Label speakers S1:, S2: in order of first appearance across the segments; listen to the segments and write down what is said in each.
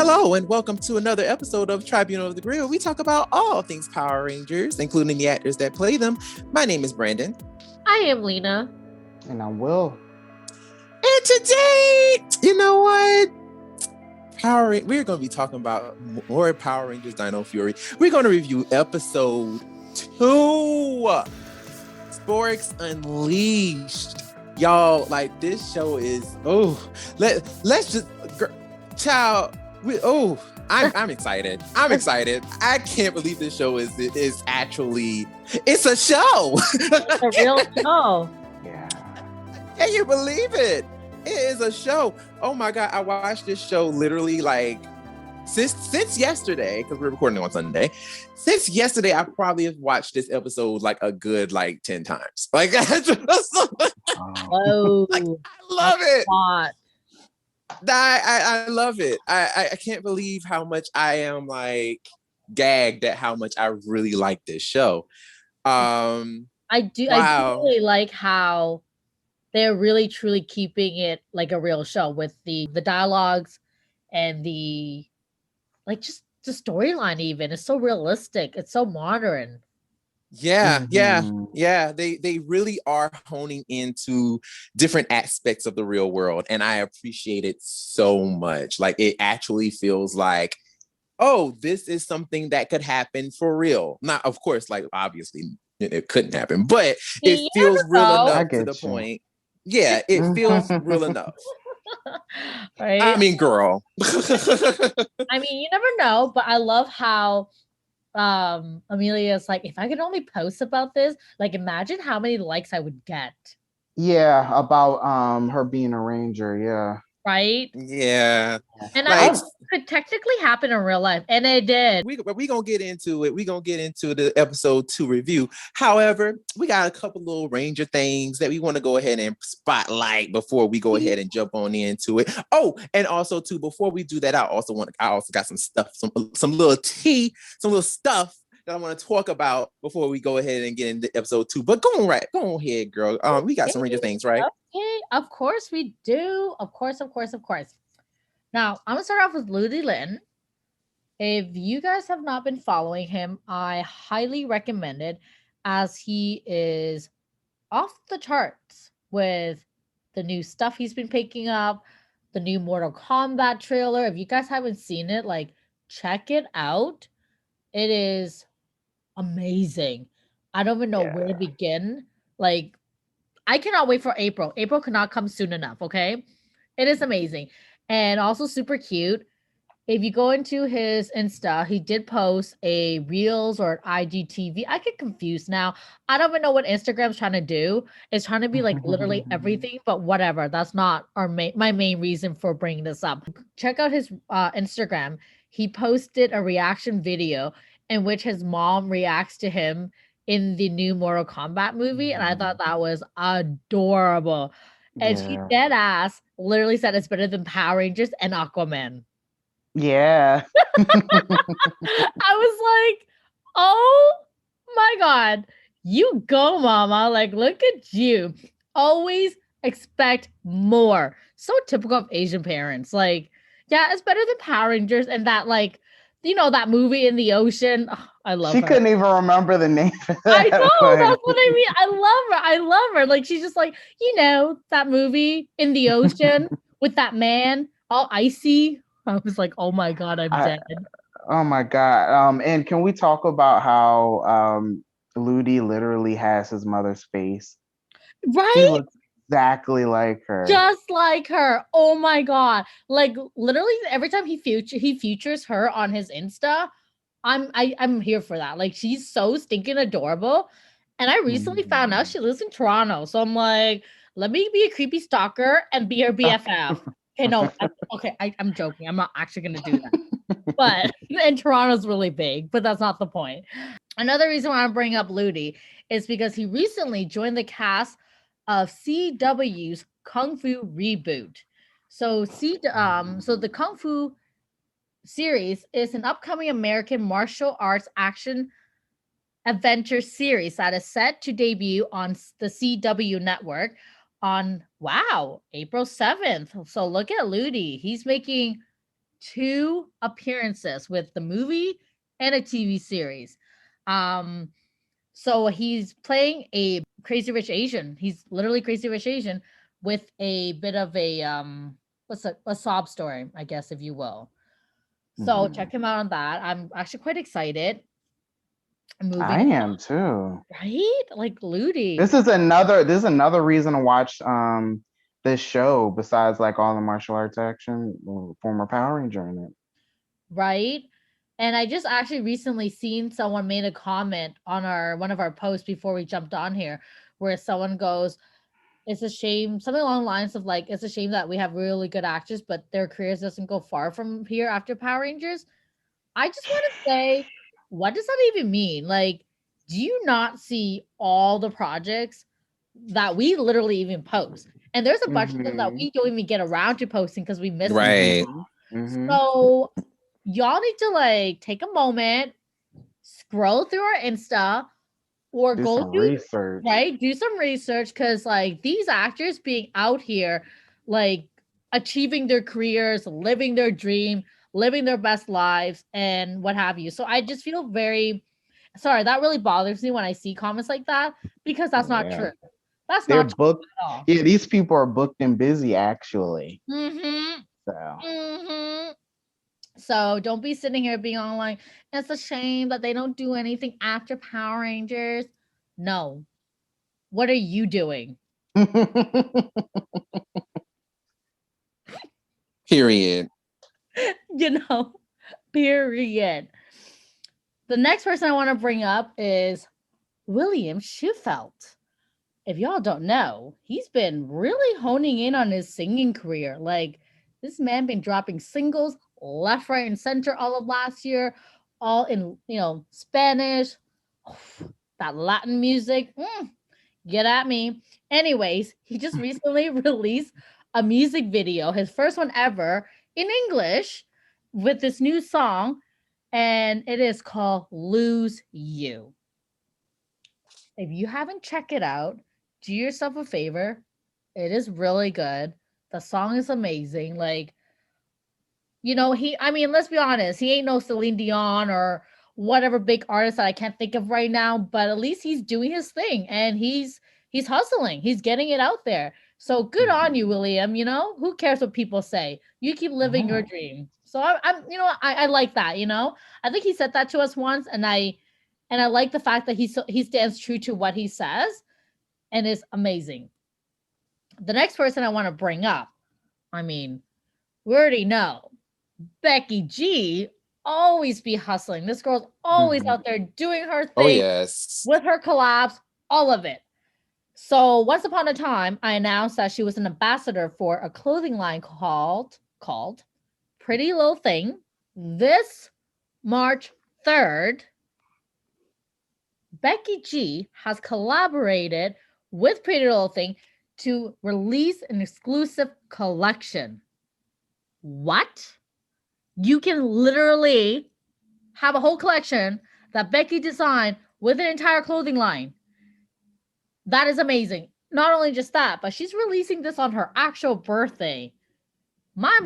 S1: Hello and welcome to another episode of Tribunal of the Grill. We talk about all things Power Rangers, including the actors that play them. My name is Brandon.
S2: I am Lena.
S3: And I'm Will.
S1: And today, you know what? We're going to be talking about more Power Rangers Dino Fury. We're going to review episode 2, Sporix Unleashed. Y'all, like, this show is, let's just, child, I'm excited. I'm excited. I can't believe this show is actually, it's a show.
S2: It's a real show.
S3: Yeah.
S1: Can you believe it? It is a show. Oh my God. I watched this show literally like since yesterday, because we're recording on Sunday. Since yesterday, I probably have watched this episode like a good 10 times. Like, I love it. I love it. I can't believe how much I am like gagged at how much I really like this show.
S2: I do really like how they're really truly keeping it like a real show with the dialogues and the just the storyline. Even it's so realistic. It's so modern.
S1: Yeah. They really are honing into different aspects of the real world, and I appreciate it so much. Like, it actually feels like, oh, this is something that could happen for real. Not, of course, like obviously it couldn't happen, but it feels real enough to the point. Yeah, it feels real enough.
S2: Right?
S1: I mean, girl.
S2: I mean, you never know, but I love how Amelia's like, if I could only post about this, like, imagine how many likes I would get.
S3: Yeah, about her being a ranger, yeah.
S2: Right?
S1: Yeah.
S2: And I think it could technically happen in real life, and it did.
S1: We're gonna get into it. We're gonna get into the episode 2 review. However, we got a couple little ranger things that we want to go ahead and spotlight before we go ahead and jump on into it. Oh, and also too, before we do that, I also got some stuff, some little tea, some little stuff that I want to talk about before we go ahead and get into episode 2. But go on ahead, girl. We got some ranger things, right?
S2: Okay, of course we do. Of course. Now, I'm going to start off with Ludi Lin. If you guys have not been following him, I highly recommend it, as he is off the charts with the new stuff he's been picking up, the new Mortal Kombat trailer. If you guys haven't seen it, like, check it out. It is amazing. I don't even know where to begin. Like, I cannot wait for April. April cannot come soon enough, okay? It is amazing. And also super cute. If you go into his Insta, he did post a Reels or an IGTV. I get confused now. I don't even know what Instagram's trying to do. It's trying to be like literally everything, but whatever. That's not my main reason for bringing this up. Check out his Instagram. He posted a reaction video in which his mom reacts to him in the new Mortal Kombat movie, and I thought that was adorable. And she dead ass literally said it's better than Power Rangers and Aquaman.
S3: Yeah.
S2: I was like, oh my God, you go, mama. Like, look at you. Always expect more. So typical of Asian parents. Like, yeah, it's better than Power Rangers, and that, like, you know, that movie in the ocean. Oh, I love her.
S3: She couldn't even remember the name of that.
S2: I know, that's what I mean. I love her. Like, she's just like, you know, that movie in the ocean with that man all icy. I was like, oh my God, I'm dead.
S3: Oh my God. And can we talk about how Ludi literally has his mother's face?
S2: Right?
S3: He looks exactly like her.
S2: Just like her. Oh my God. Like, literally every time he features her on his Insta, I'm here for that. Like, she's so stinking adorable. And I recently found out she lives in Toronto. So I'm like, let me be a creepy stalker and be her BFF. Okay, no, I'm joking. I'm not actually going to do that. But, and Toronto's really big, but that's not the point. Another reason why I'm bringing up Ludi is because he recently joined the cast of CW's Kung Fu Reboot. So the Kung Fu series is an upcoming American martial arts action adventure series that is set to debut on the CW network on April 7th. So look at Ludi. He's making 2 appearances with the movie and a TV series. So he's playing a crazy rich Asian. He's literally crazy rich Asian with a bit of a a sob story, I guess, if you will. So check him out on that. I'm actually quite excited.
S3: I am too.
S2: Right? Like Ludi.
S3: This is another reason to watch this show besides like all the martial arts action, former Power Ranger in it.
S2: Right? And I just actually recently seen someone made a comment on one of our posts before we jumped on here, where someone goes, "It's a shame," something along the lines of like, "It's a shame that we have really good actors, but their careers doesn't go far from here after Power Rangers." I just want to say, what does that even mean? Like, do you not see all the projects that we literally even post? And there's a bunch of them that we don't even get around to posting because we miss them. So y'all need to like take a moment, scroll through our Insta, or go do
S3: research.
S2: Right? Do some research, because like these actors being out here, like achieving their careers, living their dream, living their best lives, and what have you. So I just feel very sorry. That really bothers me when I see comments like that, because that's not true. That's
S3: They're
S2: not
S3: booked.
S2: True at all.
S3: Yeah, these people are booked and busy actually.
S2: So don't be sitting here being all like, it's a shame that they don't do anything after Power Rangers. No. What are you doing?
S1: Period.
S2: Period. The next person I want to bring up is William Shewfelt. If y'all don't know, he's been really honing in on his singing career. Like, this man been dropping singles left, right, and center all of last year, all in, Spanish, that Latin music. Get at me. Anyways, he just recently released a music video, his first one ever, in English, with this new song, and it is called Lose You. If you haven't checked it out, do yourself a favor. It is really good. The song is amazing. Like, let's be honest, he ain't no Celine Dion or whatever big artist that I can't think of right now, but at least he's doing his thing, and he's hustling. He's getting it out there. So good on you, William. Who cares what people say? You keep living your dream. So I like that. I think he said that to us once, and I like the fact that he stands true to what he says, and is amazing. The next person I want to bring up, we already know, Becky G always be hustling. This girl's always out there doing her thing.
S1: Oh, yes.
S2: With her collabs, all of it. So once upon a time, I announced that she was an ambassador for a clothing line called Pretty Little Thing. This March 3rd, Becky G has collaborated with Pretty Little Thing to release an exclusive collection. What? You can literally have a whole collection that Becky designed with an entire clothing line. That is amazing. Not only just that, but she's releasing this on her actual birthday. Mind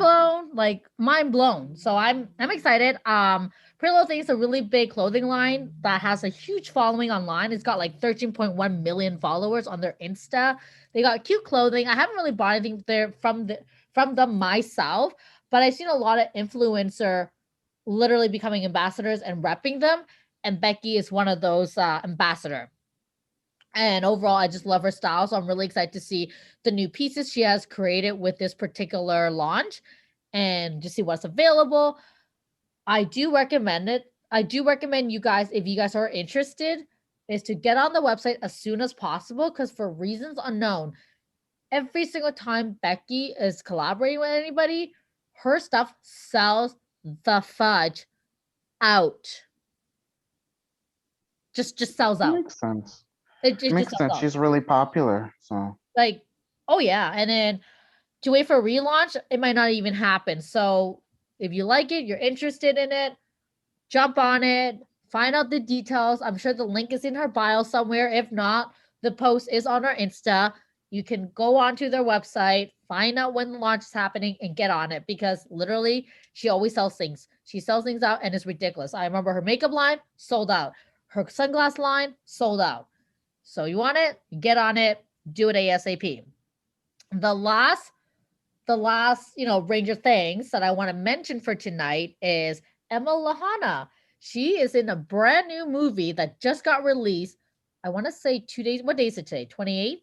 S2: blown. So I'm excited. Pretty Little Thing is a really big clothing line that has a huge following online. It's got like 13.1 million followers on their Insta. They got cute clothing. I haven't really bought anything there from them myself, but I've seen a lot of influencer literally becoming ambassadors and repping them, and Becky is one of those ambassador. And overall, I just love her style. So I'm really excited to see the new pieces she has created with this particular launch and just see what's available. I do recommend it. I do recommend you guys, if you guys are interested, is to get on the website as soon as possible, because for reasons unknown, every single time Becky is collaborating with anybody, her stuff sells the fudge out. Just sells out.
S3: Makes sense.
S2: It just
S3: makes sense. She's really popular. So
S2: oh yeah. And then to wait for a relaunch, it might not even happen. So if you like it, you're interested in it, jump on it, find out the details. I'm sure the link is in her bio somewhere. If not, the post is on our Insta. you can go onto their website, find out when the launch is happening, and get on it because literally she always sells things. She sells things out and it's ridiculous. I remember her makeup line sold out, her sunglass line sold out. So you want it, get on it, do it ASAP. The last, Ranger things that I want to mention for tonight is Emma Lahanna. She is in a brand new movie that just got released. I want to say 2 days. What day is it today? 28th?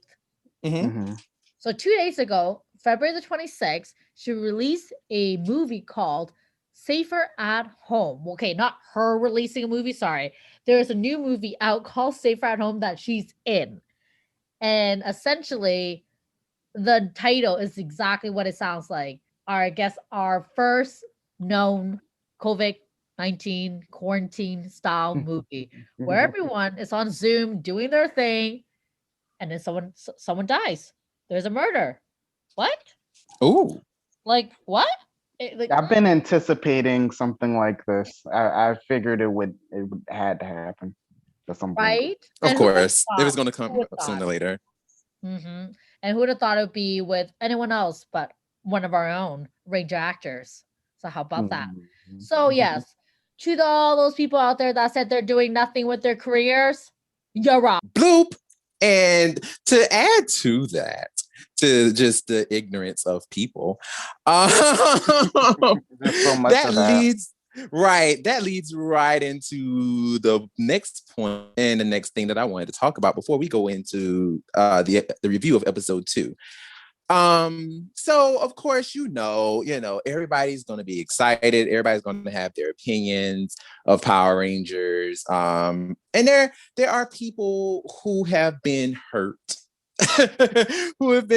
S1: Mm-hmm.
S2: So 2 days ago, February the 26th, she released a movie called Safer at Home. Okay, not her releasing a movie, sorry. There's a new movie out called Safer at Home that she's in. And essentially, the title is exactly what it sounds like. Our first known COVID-19 quarantine style movie where everyone is on Zoom doing their thing and then someone dies. There's a murder. What?
S1: Ooh.
S2: Like what?
S3: I've been anticipating something like this. I figured it would had to happen at some point.
S2: Right?
S1: Of
S2: And
S1: course. It was going to come sooner or later.
S2: Mm-hmm. And who would have thought it would be with anyone else but one of our own Ranger actors? So how about that? So yes, to all those people out there that said they're doing nothing with their careers, you're wrong.
S1: Bloop. And to add to that, to just the ignorance of people, that leads right into the next point and the next thing that I wanted to talk about before we go into the review of episode 2. So of course, everybody's going to be excited. Everybody's going to have their opinions of Power Rangers. And there are people who have been hurt, who have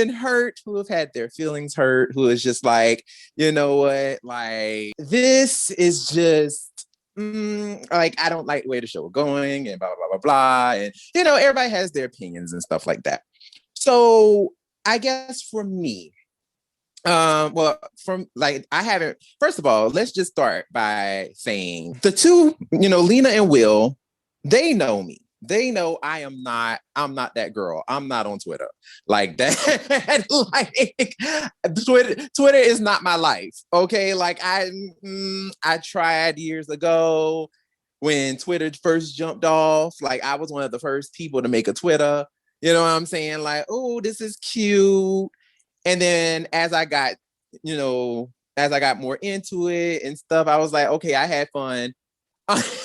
S1: had their feelings hurt, who is just like, you know what, like, this is just, like, I don't like the way the show is going and blah, blah, blah, blah. And, everybody has their opinions and stuff like that. So I guess for me, first of all, let's just start by saying the two, Lena and Will, they know me. They know I'm not that girl. I'm not on Twitter like that. Like Twitter is not my life. Okay. Like I tried years ago when Twitter first jumped off. Like I was one of the first people to make a Twitter. You know what I'm saying? Like, oh, this is cute. And then as I got more into it and stuff, I was like, okay, I had fun.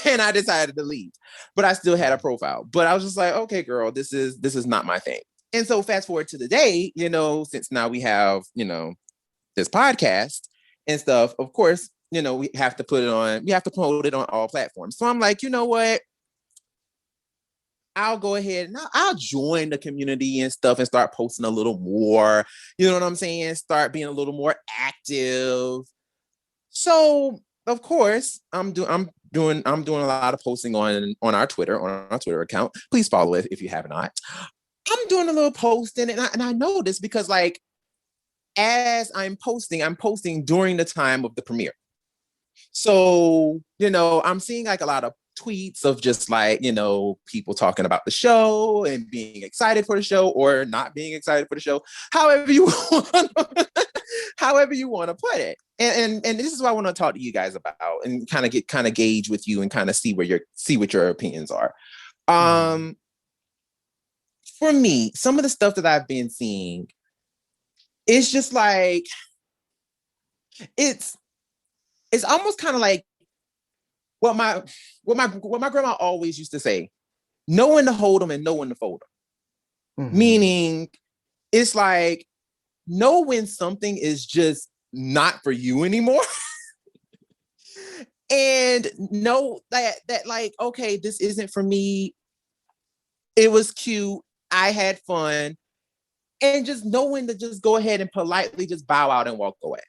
S1: And I decided to leave. But I still had a profile. But I was just like, okay, girl, this is not my thing. And so fast forward to the day, since now we have, this podcast and stuff, of course, we have to promote it on all platforms. So I'm like, you know what? I'll go ahead and I'll join the community and stuff and start posting a little more. You know what I'm saying? Start being a little more active. So of course, I'm doing a lot of posting on our Twitter account. Please follow it if you have not. I'm doing a little posting, and I know this because, like, as I'm posting during the time of the premiere. So I'm seeing like a lot of tweets of just like, people talking about the show and being excited for the show or not being excited for the show, however you want to put it. And this is what I want to talk to you guys about and kind of gauge with you and kind of see what your opinions are. For me, some of the stuff that I've been seeing, it's just like, it's almost kind of like what my grandma always used to say: know when to hold them and know when to fold them. Mm-hmm. Meaning, it's like, know when something is just not for you anymore, and know that like, okay, this isn't for me. It was cute. I had fun, and just know when to just go ahead and politely just bow out and walk away.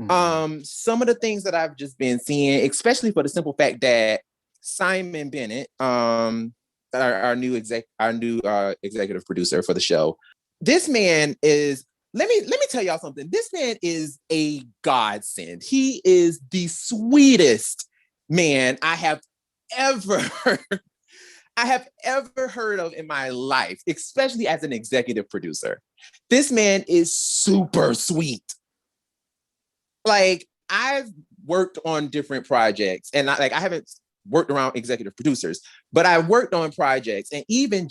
S1: Mm-hmm. Some of the things that I've just been seeing, especially for the simple fact that Simon Bennett, our new executive producer for the show, this man is, let me tell y'all something. This man is a godsend. He is the sweetest man I have ever I have ever heard of in my life, especially as an executive producer. This man is super sweet. Like, I've worked on different projects, and I haven't worked around executive producers, but I worked on projects, and even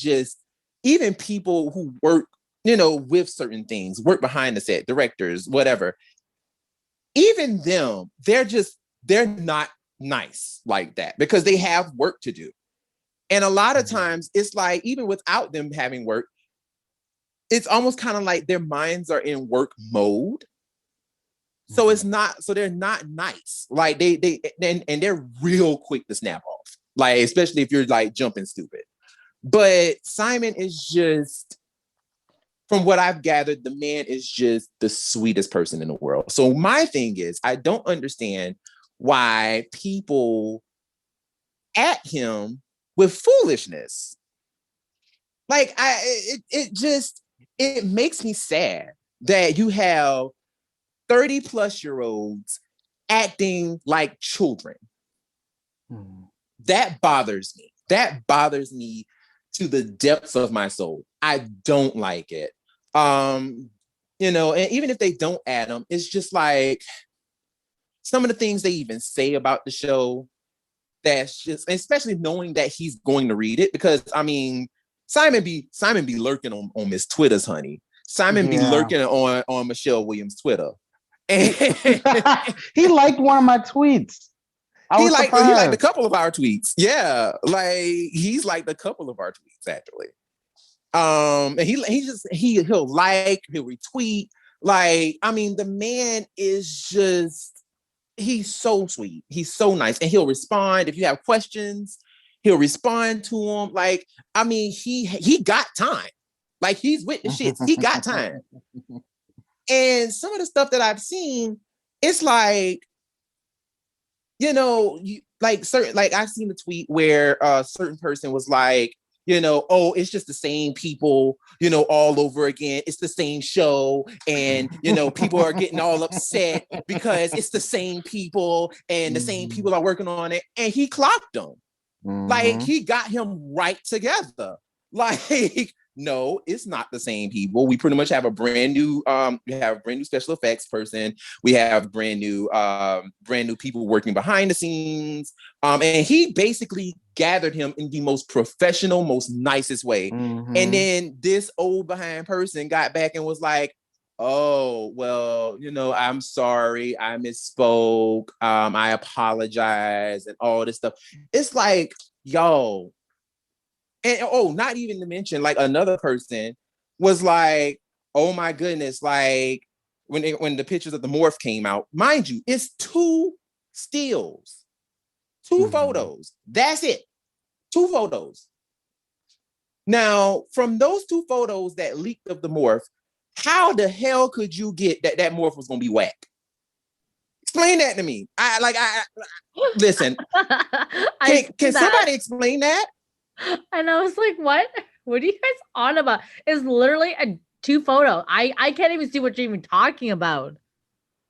S1: people who work, with certain things, work behind the set, directors, whatever. Even them, they're not nice like that because they have work to do. And a lot of times it's like, even without them having work, it's almost kind of like their minds are in work mode. So they're not nice. Like they're real quick to snap off. Like, especially if you're like jumping stupid. But Simon is just, from what I've gathered, the man is just the sweetest person in the world. So my thing is, I don't understand why people at him with foolishness. Like, it makes me sad that you have 30-plus-year-olds acting like children. That bothers me. That bothers me to the depths of my soul. I don't like it. And even if they don't add them, it's just like some of the things they even say about the show, that's just, especially knowing that he's going to read it, because I mean, Simon be lurking on Miss Twitter's, honey. Simon be lurking on Michelle Williams' Twitter. And
S3: he liked one of my tweets.
S1: He liked a couple of our tweets. Yeah, like he's liked a couple of our tweets actually. And he'll retweet. Like, I mean, the man is just, he's so sweet. He's so nice. And he'll respond. If you have questions, he'll respond to them. Like, I mean, he got time. Like, he's with the shits. He got time. And some of the stuff that I've seen, it's like, I've seen a tweet where a certain person was like, oh, it's just the same people, all over again. It's the same show. And, people are getting all upset because it's the same people and the same people are working on it. And he clocked them. Like, he got him right together. Like, no, it's not the same people. We pretty much have a brand new special effects person. We have brand new people working behind the scenes. And he basically gathered him in the most professional, most nicest way. And then this old behind person got back and was like, oh, well, I'm sorry, I misspoke. I apologize and all this stuff. It's like, yo. And not even to mention, like, another person was like, oh my goodness, like when the pictures of the morph came out, mind you, it's 2 stills, 2 photos. That's it. 2 photos. Now, from those 2 photos that leaked of the morph, how the hell could you get that morph was gonna be whack? Explain that to me. Listen. Can somebody explain that?
S2: And I was like, what? What are you guys on about? It's literally 2 photos. I can't even see what you're even talking about.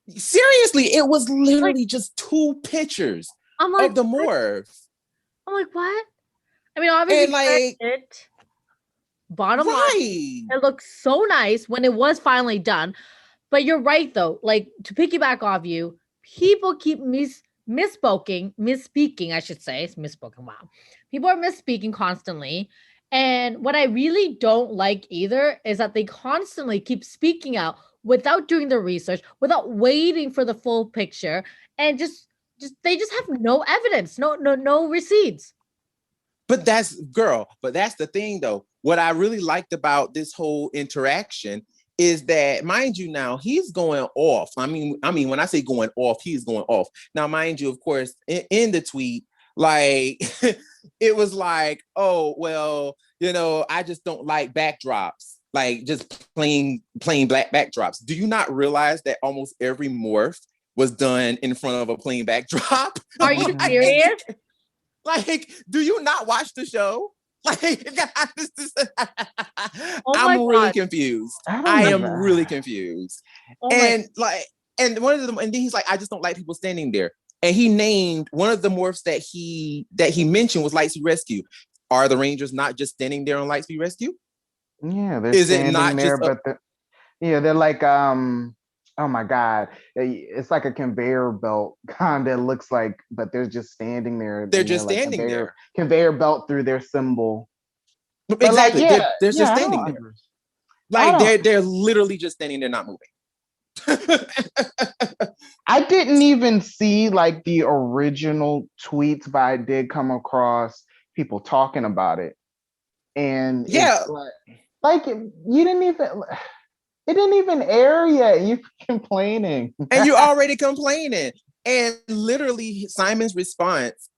S1: Seriously, it was literally just 2 pictures of the morph.
S2: I'm like, what? I mean, obviously, bottom line, it looks so nice when it was finally done. But you're right, though. Like, to piggyback off you, people keep misspeaking, I should say. It's misspoken. Wow. People are misspeaking constantly. And what I really don't like either is that they constantly keep speaking out without doing the research, without waiting for the full picture, and they just have no evidence, no receipts.
S1: But that's the thing though. What I really liked about this whole interaction is that, mind you, now he's going off. I mean, when I say going off, he's going off. Now, mind you, of course, in the tweet, like, it was like, oh, well, I just don't like backdrops, like just plain black backdrops. Do you not realize that almost every morph was done in front of a plain backdrop?
S2: Are you serious?
S1: Like, do you not watch the show? Like,
S2: oh
S1: I'm really confused. I am really confused. And one of them, and then he's like, I just don't like people standing there. And he named one of the morphs that he mentioned was Lightspeed Rescue. Are the Rangers not just standing there on Lightspeed Rescue?
S3: Yeah, they're
S1: Is it
S3: standing
S1: not
S3: there,
S1: just
S3: but they're like oh my god, it's like a conveyor belt kind of looks like, but they're just standing there.
S1: they're
S3: And
S1: just
S3: like
S1: standing there?
S3: conveyor belt through their symbol. But like,
S1: Exactly. They're just
S3: I
S1: standing
S3: don't
S1: there.
S3: understand.
S1: Like they're literally just standing there, not moving.
S3: I didn't even see like the original tweets, but I did come across people talking about it. And
S1: yeah,
S3: it's like you didn't even, it didn't even air yet. You're complaining.
S1: And you're already complaining. And literally Simon's response,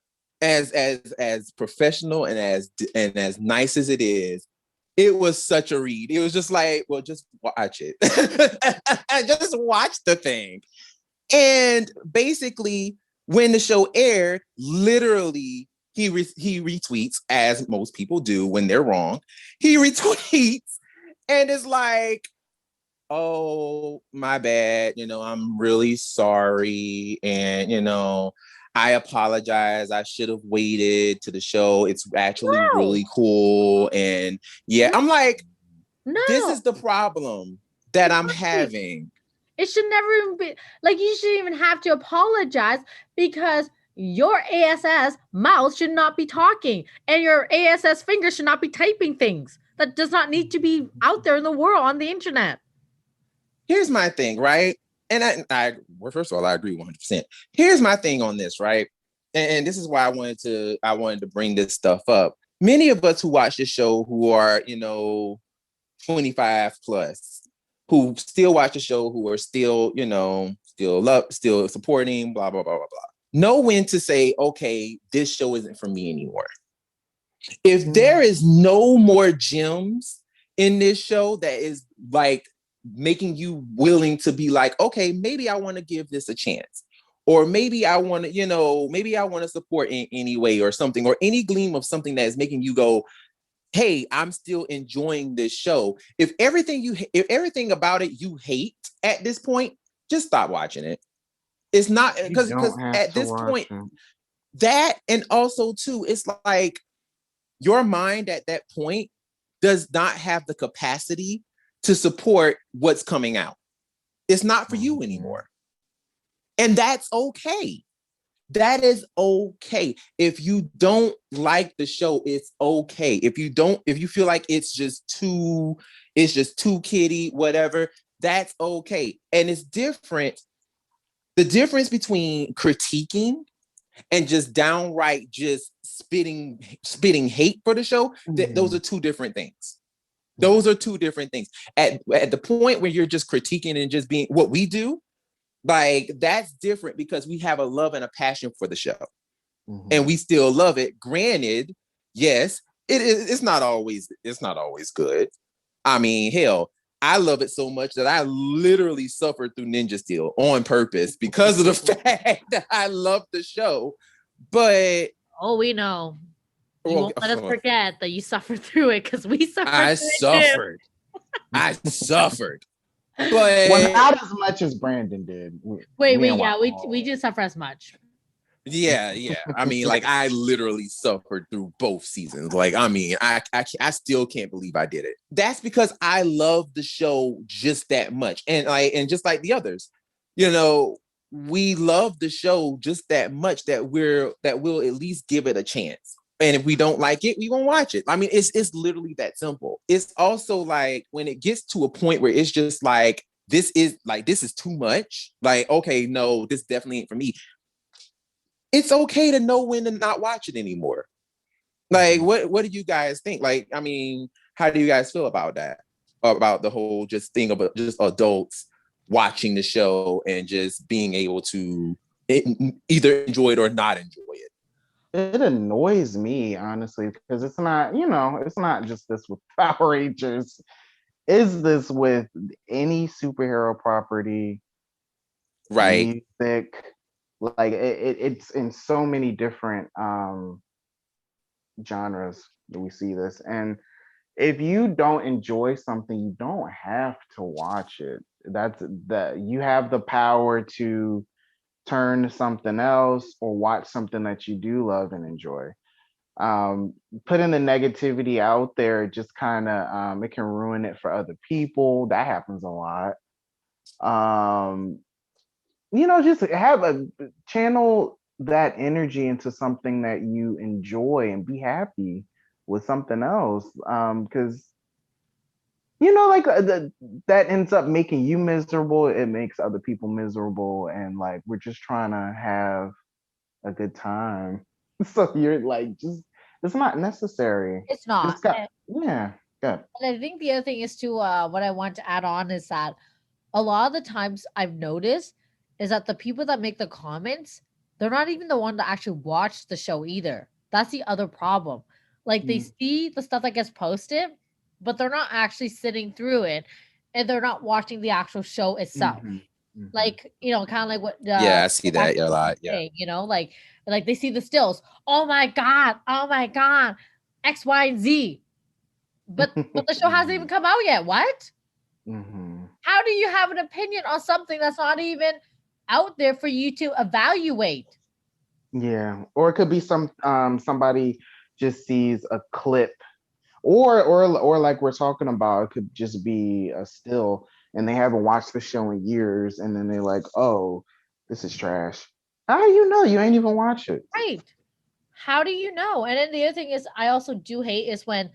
S1: as professional and as nice as it is, it was such a read. It was just like, well, just watch it. Just watch the thing. And basically, when the show aired, literally he retweets, as most people do when they're wrong. He retweets and is like, oh, my bad, I'm really sorry, and I apologize, I should have waited to the show, it's actually really cool. And yeah, I'm like, this is the problem that I'm having.
S2: It should never even be like, you shouldn't even have to apologize, because your ASS mouth should not be talking and your ASS fingers should not be typing things that does not need to be out there in the world on the internet.
S1: Here's my thing, right? And well, first of all, I agree 100%. Here's my thing on this, right? And this is why I wanted to bring this stuff up. Many of us who watch this show who are, 25 plus, who still watch the show, who are still, still supporting, blah, blah, blah, blah, blah, know when to say, okay, this show isn't for me anymore. If there is no more gems in this show that is like making you willing to be like, okay, maybe I want to give this a chance, or maybe I want to, maybe I want to support in any way or something, or any gleam of something that is making you go, hey, I'm still enjoying this show. If everything about it you hate at this point, just stop watching it. It's not, because at this point, that, and also too, it's like your mind at that point does not have the capacity to support what's coming out. It's not for you anymore. And that's okay. That is okay. If you don't like the show, it's okay. If you feel like it's just too kiddie, whatever, that's okay. And it's different. The difference between critiquing and just downright just spitting hate for the show, those are two different things. Those are two different things. At the point where you're just critiquing and just being what we do, like, that's different, because we have a love and a passion for the show. And we still love it. Granted, yes, it's not always good. I mean, hell, I love it so much that I literally suffered through Ninja Steel on purpose because of the fact that I love the show. But
S2: we know. You won't let us forget that you suffered through it, because we suffered. I
S1: suffered. But
S3: not as much as Brandon did.
S2: We did suffer as much.
S1: Yeah. I mean, like, I literally suffered through both seasons. Like, I mean, I still can't believe I did it. That's because I love the show just that much. And just like the others, we love the show just that much that we'll at least give it a chance. And if we don't like it, we won't watch it. I mean, it's literally that simple. It's also like when it gets to a point where it's just like, this is too much. Like, okay, no, this definitely ain't for me. It's okay to know when to not watch it anymore. Like, what do you guys think? Like, I mean, how do you guys feel about that? About the whole just thing about just adults watching the show and just being able to either enjoy it or not enjoy it?
S3: It annoys me, honestly, because it's not, it's not just this with Power Rangers. Is this with any superhero property,
S1: right?
S3: Music, like it's in so many different genres that we see this. And if you don't enjoy something, you don't have to watch it. You have the power to turn to something else or watch something that you do love and enjoy. putting the negativity out there just kind of it can ruin it for other people. That happens a lot. Just have a channel that energy into something that you enjoy and be happy with something else. Because that ends up making you miserable. It makes other people miserable, and like we're just trying to have a good time. So you're like, just it's not necessary.
S2: It's not.
S3: Just got yeah, good.
S2: And I think the other thing is too, what I want to add on is that a lot of the times I've noticed is that the people that make the comments, they're not even the one that actually watch the show either. That's the other problem. Like they see the stuff that gets posted, but they're not actually sitting through it, and they're not watching the actual show itself. Like, kind of like what
S1: Yeah, I see that a lot. Yeah.
S2: saying, like they see the stills. Oh my god, X, Y, and Z. But the show hasn't even come out yet. What? How do you have an opinion on something that's not even out there for you to evaluate?
S3: Yeah, or it could be somebody just sees a clip, or like we're talking about, it could just be a still, and they haven't watched the show in years, and then they're like, "Oh, this is trash." How do you know? You ain't even watch it.
S2: Right. How do you know? And then the other thing is, I also do hate is when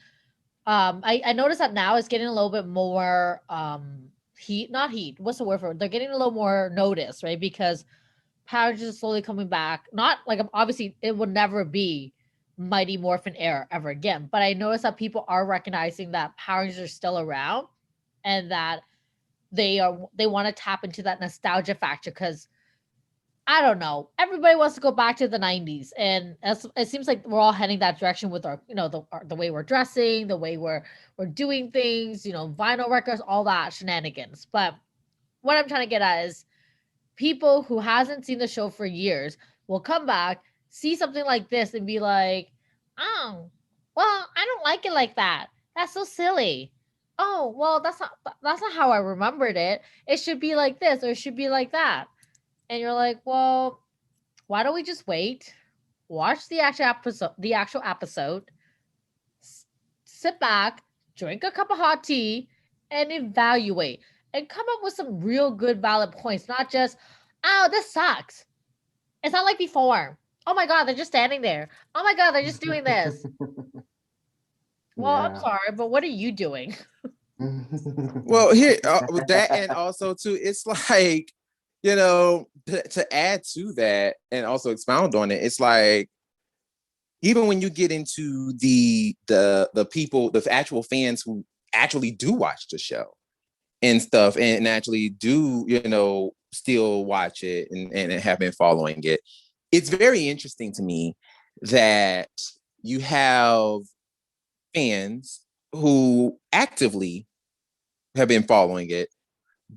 S2: I notice that now it's getting a little bit more not heat. What's the word for it? They're getting a little more notice, right? Because Power Rangers is slowly coming back. Not like obviously it will never be Mighty Morphin era ever again. But I notice that people are recognizing that Power Rangers are still around and that they want to tap into that nostalgia factor because I don't know. Everybody wants to go back to the 90s. And it seems like we're all heading that direction with our, the way we're dressing, the way we're doing things, vinyl records, all that shenanigans. But what I'm trying to get at is people who hasn't seen the show for years will come back, see something like this and be like, oh, well, I don't like it like that. That's so silly. Oh, well, that's not how I remembered it. It should be like this or it should be like that. And you're like, well, why don't we just wait, watch the actual episode, sit back, drink a cup of hot tea, and evaluate and come up with some real good valid points, not just, oh, this sucks. It's not like before. Oh my god, they're just standing there. Oh my god, they're just doing this. Well, I'm sorry, but what are you doing?
S1: Well, here with that, and also too, it's like, to add to that and also expound on it, it's like even when you get into the people, the actual fans who actually do watch the show and stuff and actually do, still watch it and have been following it, it's very interesting to me that you have fans who actively have been following it,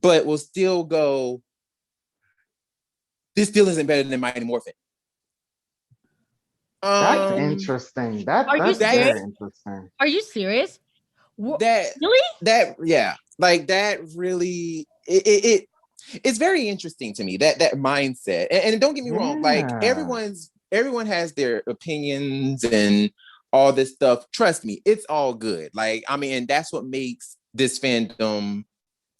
S1: but will still go, this still isn't better than Mighty Morphin.
S3: That's interesting. That's very interesting.
S2: Are you serious?
S3: Really?
S1: Like that really it's very interesting to me, that mindset. And don't get me wrong, like everyone has their opinions and all this stuff. Trust me, it's all good. Like, I mean, and that's what makes this fandom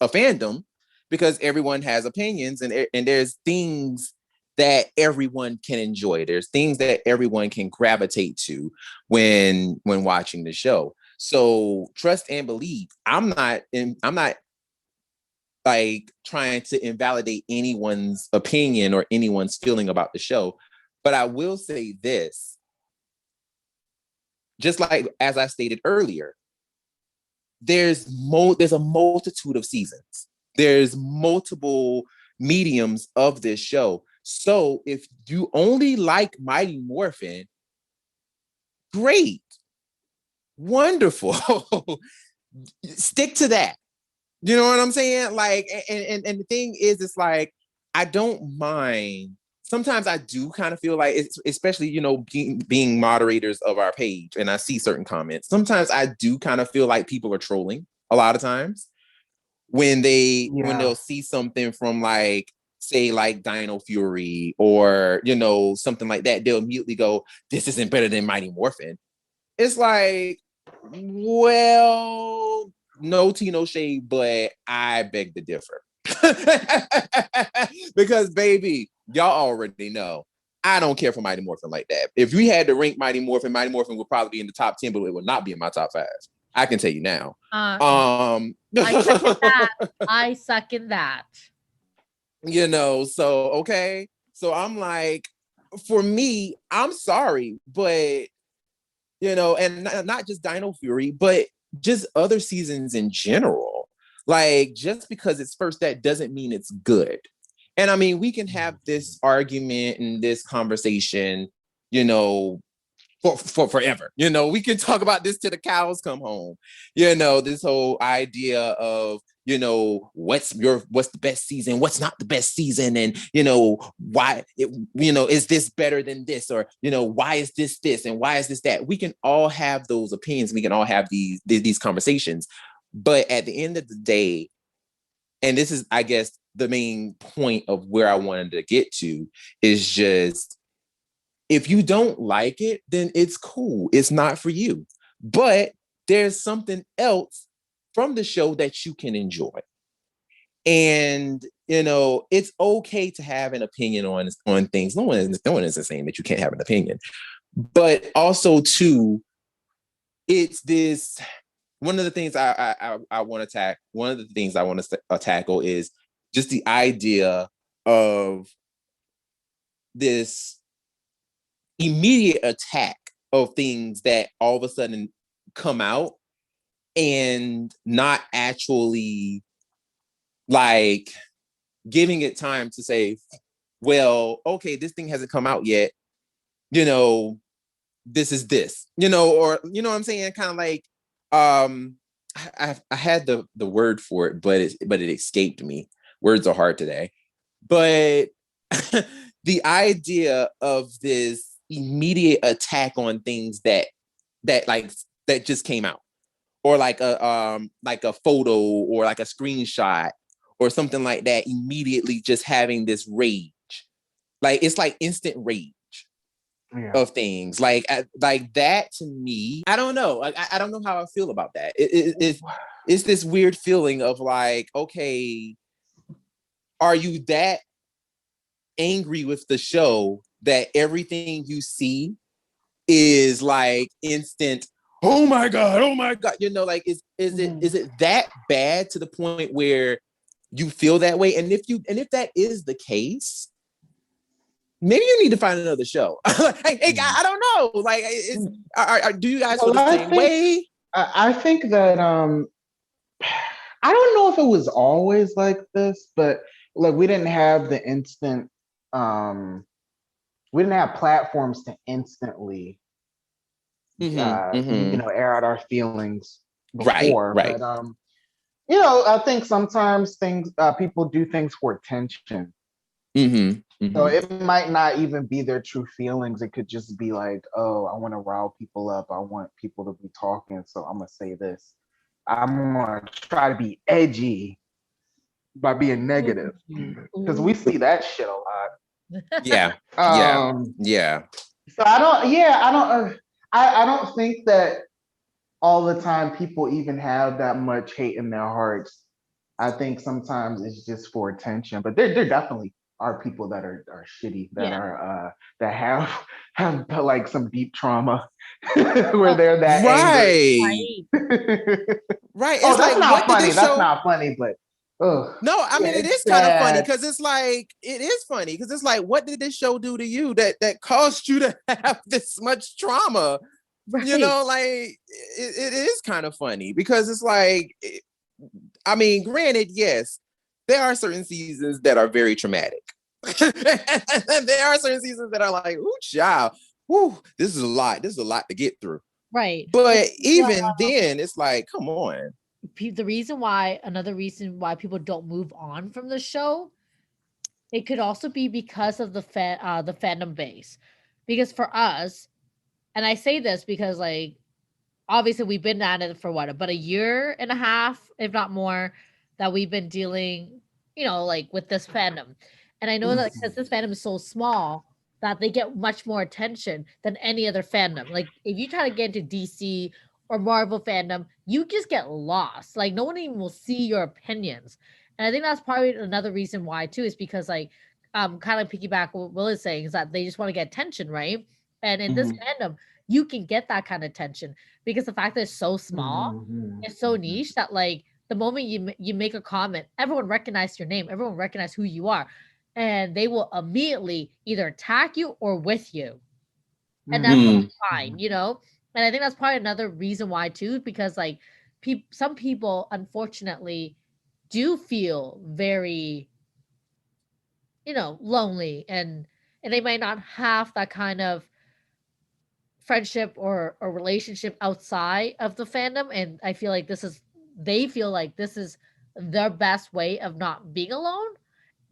S1: a fandom, because everyone has opinions and there's things that everyone can enjoy. There's things that everyone can gravitate to when watching the show. So trust and believe. I'm not like trying to invalidate anyone's opinion or anyone's feeling about the show, but I will say this. Just like as I stated earlier, there's a multitude of seasons. There's multiple mediums of this show. So if you only like Mighty Morphin, great, wonderful. Stick to that. You know what I'm saying? Like, and the thing is, it's like, I don't mind. Sometimes I do kind of feel like, it's, especially, being moderators of our page, and I see certain comments. Sometimes I do kind of feel like people are trolling a lot of times when they'll see something from like say like Dino Fury or, you know, something like that, they'll immediately go, this isn't better than Mighty Morphin. It's like, well, no tea, no shade, but I beg to differ. Because, baby, y'all already know, I don't care for Mighty Morphin like that. If we had to rank Mighty Morphin would probably be in the top 10, but it would not be in my top 5. I can tell you now.
S2: I second that. I second that.
S1: You know, so okay. So I'm like, for me, I'm sorry, but you know, and not just Dino Fury, but just other seasons in general. Like, just because it's first, that doesn't mean it's good. And I mean, we can have this argument and this conversation, you know, for forever. You know, we can talk about this till the cows come home. You know, this whole idea of, you know, what's the best season, what's not the best season, and you know, why it, you know, is this better than this, or you know, why is this and why is this that? We can all have those opinions, we can all have these conversations, but at the end of the day, and this is, I guess, the main point of where I wanted to get to, is just, if you don't like it, then it's cool. It's not for you. But there's something else from the show that you can enjoy. And, you know, it's okay to have an opinion on things. No one is saying that you can't have an opinion. But also, too, it's this, one of the things I want to tackle is just the idea of this immediate attack of things that all of a sudden come out and not actually like giving it time to say, well, okay, this thing hasn't come out yet, you know, this is this, you know, or you know what I'm saying, kind of like I had the word for it, but it escaped me. Words are hard today. But the idea of this immediate attack on things that just came out, or like a photo or like a screenshot or something like that, immediately just having this rage, like it's like instant rage of things like that. To me, I don't know, I don't know how I feel about that. It's this weird feeling of like, okay, are you that angry with the show that everything you see is like instant, oh my god, you know, like is it that bad to the point where you feel that way? And if that is the case, maybe you need to find another show. Hey, I don't know, like do you guys feel the same way?
S3: I think that I don't know if it was always like this, but like we didn't have the instant we didn't have platforms to instantly you know, air out our feelings before.
S1: Right.
S3: But you know, I think sometimes people do things for attention. So it might not even be their true feelings. It could just be like, oh, I want to rile people up, I want people to be talking, so I'm gonna say this. I'm gonna try to be edgy by being negative, because we see that shit a lot.
S1: Yeah.
S3: So I don't think that all the time people even have that much hate in their hearts. I think sometimes it's just for attention, but there definitely are people that are shitty, that are that have like some deep trauma where they're that angry.
S1: Right.
S3: Oh,
S1: It's
S3: that's
S1: like,
S3: not funny.
S1: show...
S3: That's not funny, but
S1: no, I mean, it is kind of funny, because it's like, it is funny because it's like, what did this show do to you that caused you to have this much trauma? Right. You know, like it is kind of funny because it's like, I mean, granted, yes, there are certain seasons that are very traumatic. There are certain seasons that are like, ooh, child, whoo, this is a lot to get through.
S2: Right.
S1: But even then, it's like, come on.
S2: Another reason why people don't move on from the show, it could also be because of the fandom base. Because for us, and I say this because like obviously we've been at it for about a year and a half, if not more, that we've been dealing, you know, like with this fandom. And I know that because this fandom is so small that they get much more attention than any other fandom. Like if you try to get into DC or Marvel fandom, you just get lost. Like no one even will see your opinions. And I think that's probably another reason why too, is because like kind of piggyback what Will is saying is that they just want to get attention, right? And in this fandom, you can get that kind of attention because the fact that it's so small, it's so niche that like the moment you make a comment, everyone recognizes your name, everyone recognizes who you are, and they will immediately either attack you or with you, and that's fine, you know. And I think that's probably another reason why too, because like some people unfortunately do feel very, you know, lonely, and they might not have that kind of friendship or relationship outside of the fandom. And I feel like they feel like this is their best way of not being alone.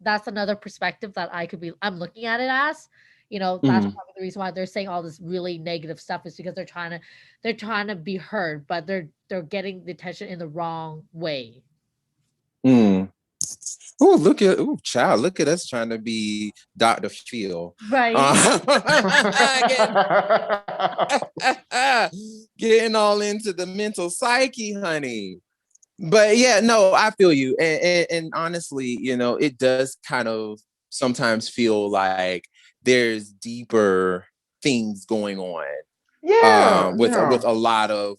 S2: That's another perspective that I'm looking at it as, you know, that's probably the reason why they're saying all this really negative stuff, is because they're trying to be heard, but they're getting the attention in the wrong way.
S1: Oh, child, look at us trying to be Dr. Phil.
S2: Right.
S1: Getting all into the mental psyche, honey. But yeah, no, I feel you. And honestly, you know, it does kind of sometimes feel like there's deeper things going on. With a lot of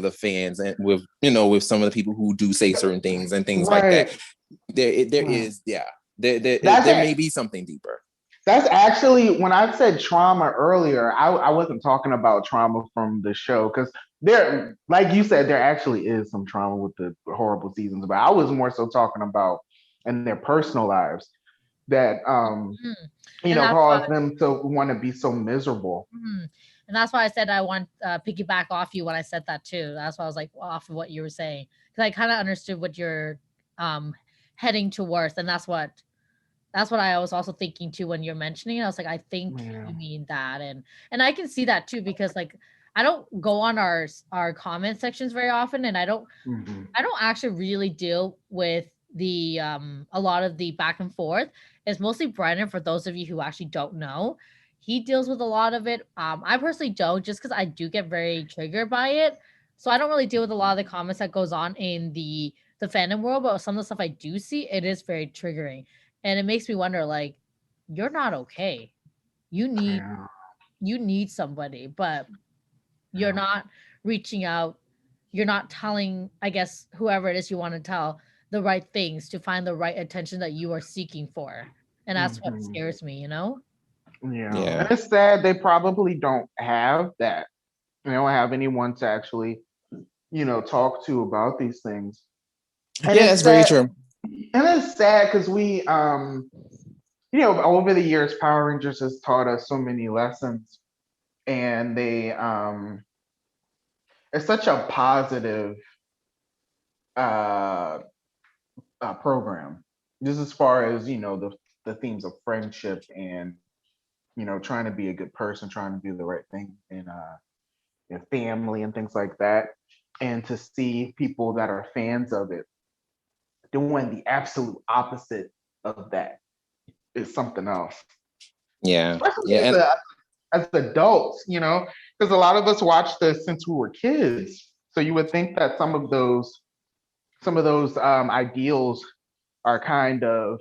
S1: the fans, and with, you know, with some of the people who do say certain things and things like that. There may be something deeper.
S3: That's actually, when I said trauma earlier, I wasn't talking about trauma from the show, because there, like you said, there actually is some trauma with the horrible seasons, but I was more so talking about in their personal lives that you know, cause them to want to be so miserable.
S2: And that's why I said I want piggyback off you when I said that too. That's why I was like off of what you were saying, because I kind of understood what you're heading towards, and that's what I was also thinking too when you're mentioning it. I was like, I think you mean that, and I can see that too, because like I don't go on our comment sections very often, and I don't actually really deal with the a lot of the back and forth. It's mostly Brennan, for those of you who actually don't know. He deals with a lot of it. I personally don't, just because I do get very triggered by it. So I don't really deal with a lot of the comments that goes on in the fandom world, but some of the stuff I do see, it is very triggering. And it makes me wonder, like, you're not okay. You need somebody, but you're not reaching out. You're not telling, I guess, whoever it is you want to tell the right things to find the right attention that you are seeking for. And that's what scares me, you know?
S3: Yeah. And it's sad they probably don't have that. They don't have anyone to actually, you know, talk to about these things. And
S1: that's very true.
S3: And it's sad because we, you know, over the years, Power Rangers has taught us so many lessons, and they, it's such a positive program. Just as far as, you know, the themes of friendship and, you know, trying to be a good person, trying to do the right thing in your family and things like that, and to see people that are fans of it doing the absolute opposite of that is something else. Especially as adults, you know, because a lot of us watched this since we were kids. So you would think that some of those ideals are kind of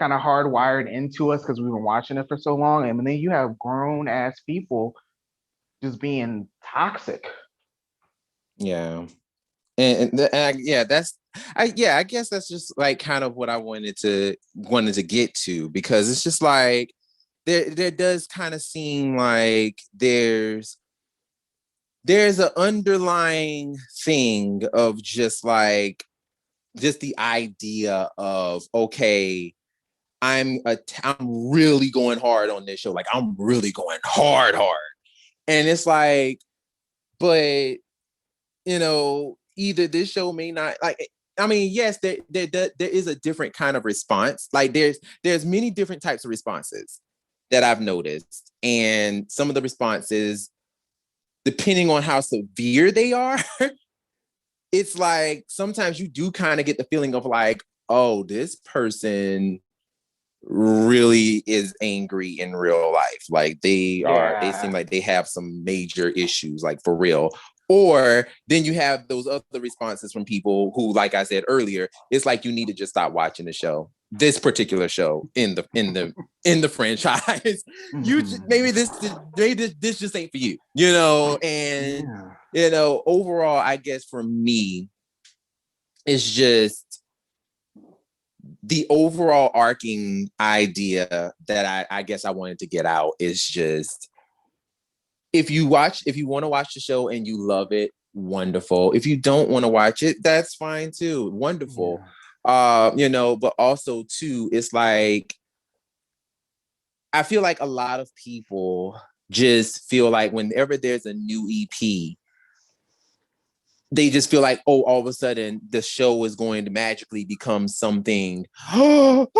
S3: hardwired into us because we've been watching it for so long. And then you have grown ass people just being toxic.
S1: Yeah. And I guess that's just like kind of what I wanted to get to, because it's just like there does kind of seem like there's an underlying thing of just the idea of, okay, I'm really going hard on this show. Like, I'm really going hard. And it's like, but, you know, either this show may not, like, I mean, yes, there is a different kind of response. Like, there's many different types of responses that I've noticed. And some of the responses, depending on how severe they are, it's like, sometimes you do kind of get the feeling of like, oh, this person really is angry in real life. Like they seem like they have some major issues, like for real. Or then you have those other responses from people who, like I said earlier, it's like you need to just stop watching the show, this particular show in the franchise. Maybe this just ain't for you, and overall, I guess for me, it's just the overall arcing idea that I guess I wanted to get out is just, if you want to watch the show and you love it, wonderful. If you don't want to watch it, that's fine too. Wonderful. But also too, it's like, I feel like a lot of people just feel like whenever there's a new EP, they just feel like, oh, all of a sudden the show is going to magically become something, all of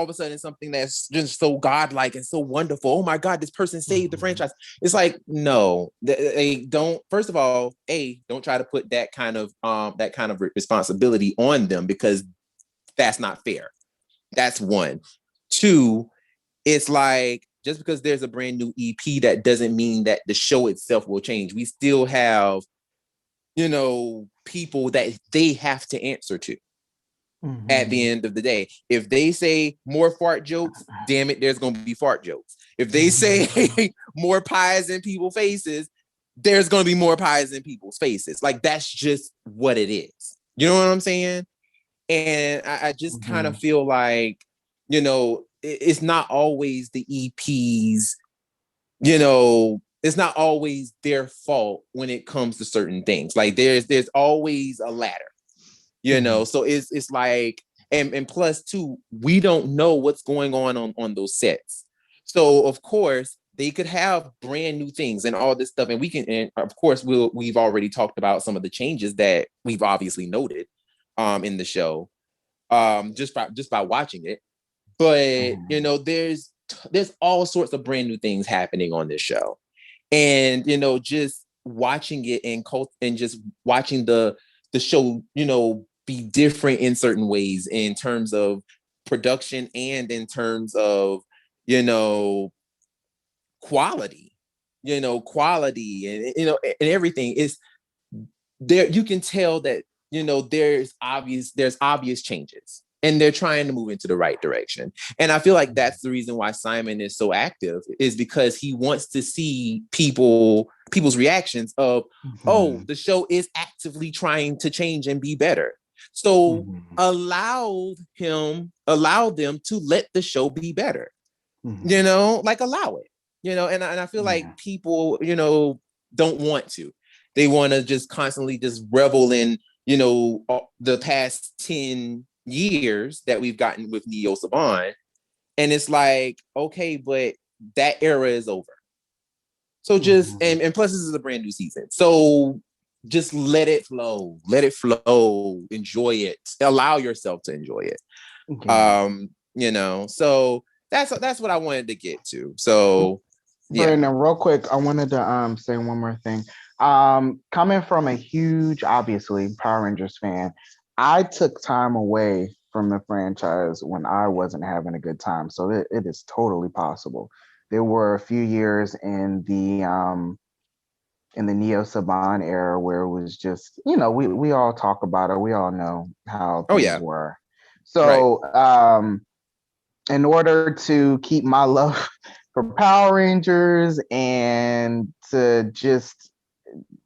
S1: a sudden something that's just so godlike and so wonderful. Oh my God, this person saved the franchise. It's like, no, they don't. First of all, don't try to put that kind of responsibility on them, because that's not fair. That's one. Two, it's like, just because there's a brand new EP, that doesn't mean that the show itself will change. We still have, people that they have to answer to at the end of the day. If they say more fart jokes, damn it, there's going to be fart jokes. If they say more pies in people's faces, there's going to be more pies in people's faces. Like, that's just what it is. You know what I'm saying? And I just kind of feel like, it's not always the EPs, it's not always their fault when it comes to certain things. Like there's always a ladder, so it's like, and plus too, we don't know what's going on those sets. So of course they could have brand new things and all this stuff. And and of course we've already talked about some of the changes that we've obviously noted in the show, just by watching it. But there's all sorts of brand new things happening on this show, and just watching it and just watching the show, be different in certain ways in terms of production and in terms of quality, and and everything is there. You can tell that there's obvious changes. And they're trying to move into the right direction. And I feel like that's the reason why Simon is so active, is because he wants to see people's reactions of, oh, the show is actively trying to change and be better. So allow them to let the show be better, allow it, and I feel like people, don't want to. They want to just constantly just revel in, the past 10 years that we've gotten with Neo Saban, and it's like, okay, but that era is over. So just and plus this is a brand new season, so just let it flow, enjoy it, allow yourself to enjoy it. So that's what I wanted to get to. So
S3: Brennan, real quick, I wanted to say one more thing. Coming from a huge, obviously, Power Rangers fan, I took time away from the franchise when I wasn't having a good time. So it is totally possible. There were a few years in the Neo Saban era where it was just, we all talk about it. We all know how things were. So in order to keep my love for Power Rangers and to just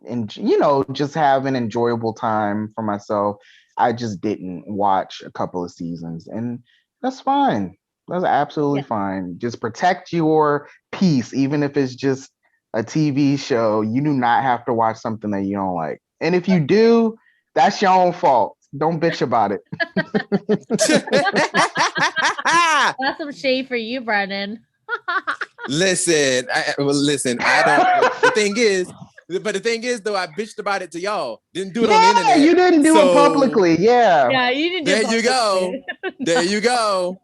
S3: have an enjoyable time for myself, I just didn't watch a couple of seasons, and that's fine. That's absolutely fine. Just protect your peace, even if it's just a TV show. You do not have to watch something that you don't like. And if you do, that's your own fault. Don't bitch about it.
S2: That's some shade for you, Brennan.
S1: Listen, I don't. The thing is, though, I bitched about it to y'all. Didn't do it on the internet.
S3: You didn't do it publicly. Yeah.
S2: Yeah, you didn't do it publicly.
S1: There you go.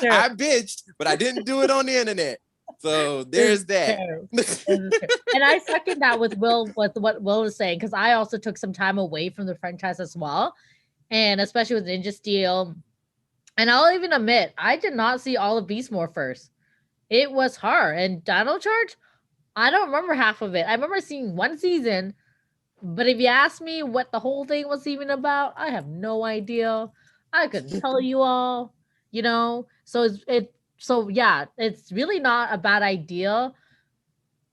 S1: I bitched, but I didn't do it on the internet. So there's that.
S2: And I second that with what Will was saying, because I also took some time away from the franchise as well. and especially with Ninja Steel. And I'll even admit, I did not see all of Beast Morphers. It was her. And Dino Charge, I don't remember half of it. I remember seeing one season, but if you ask me what the whole thing was even about, I have no idea. I couldn't tell you all, you know. So yeah, it's really not a bad idea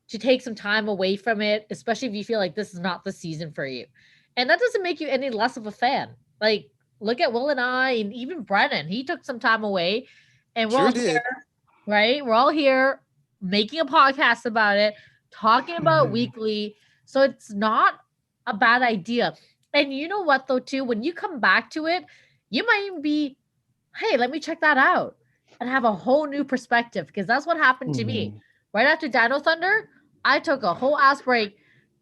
S2: to take some time away from it, especially if you feel like this is not the season for you. And that doesn't make you any less of a fan. Like, look at Will and I, and even Brennan. He took some time away, and we're
S1: Sure
S2: all
S1: did.
S2: here, right? We're all here making a podcast about it, talking about weekly. So it's not a bad idea. And you know what, though, too? When you come back to it, you might even be, hey, let me check that out and have a whole new perspective, because that's what happened to me. Right after Dino Thunder, I took a whole ass break,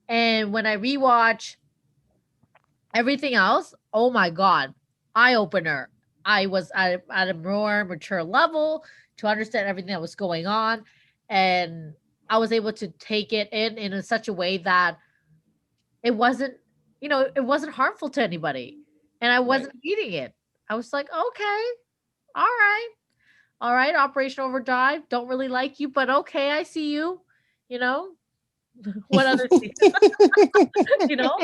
S2: and when I rewatch everything else, oh my god, eye opener. I was at a more mature level to understand everything that was going on, and I was able to take it in such a way that it wasn't, it wasn't harmful to anybody, and I wasn't eating it. I was like, okay, all right, Operation Overdrive. Don't really like you, but okay, I see you. You know, what other season? you know,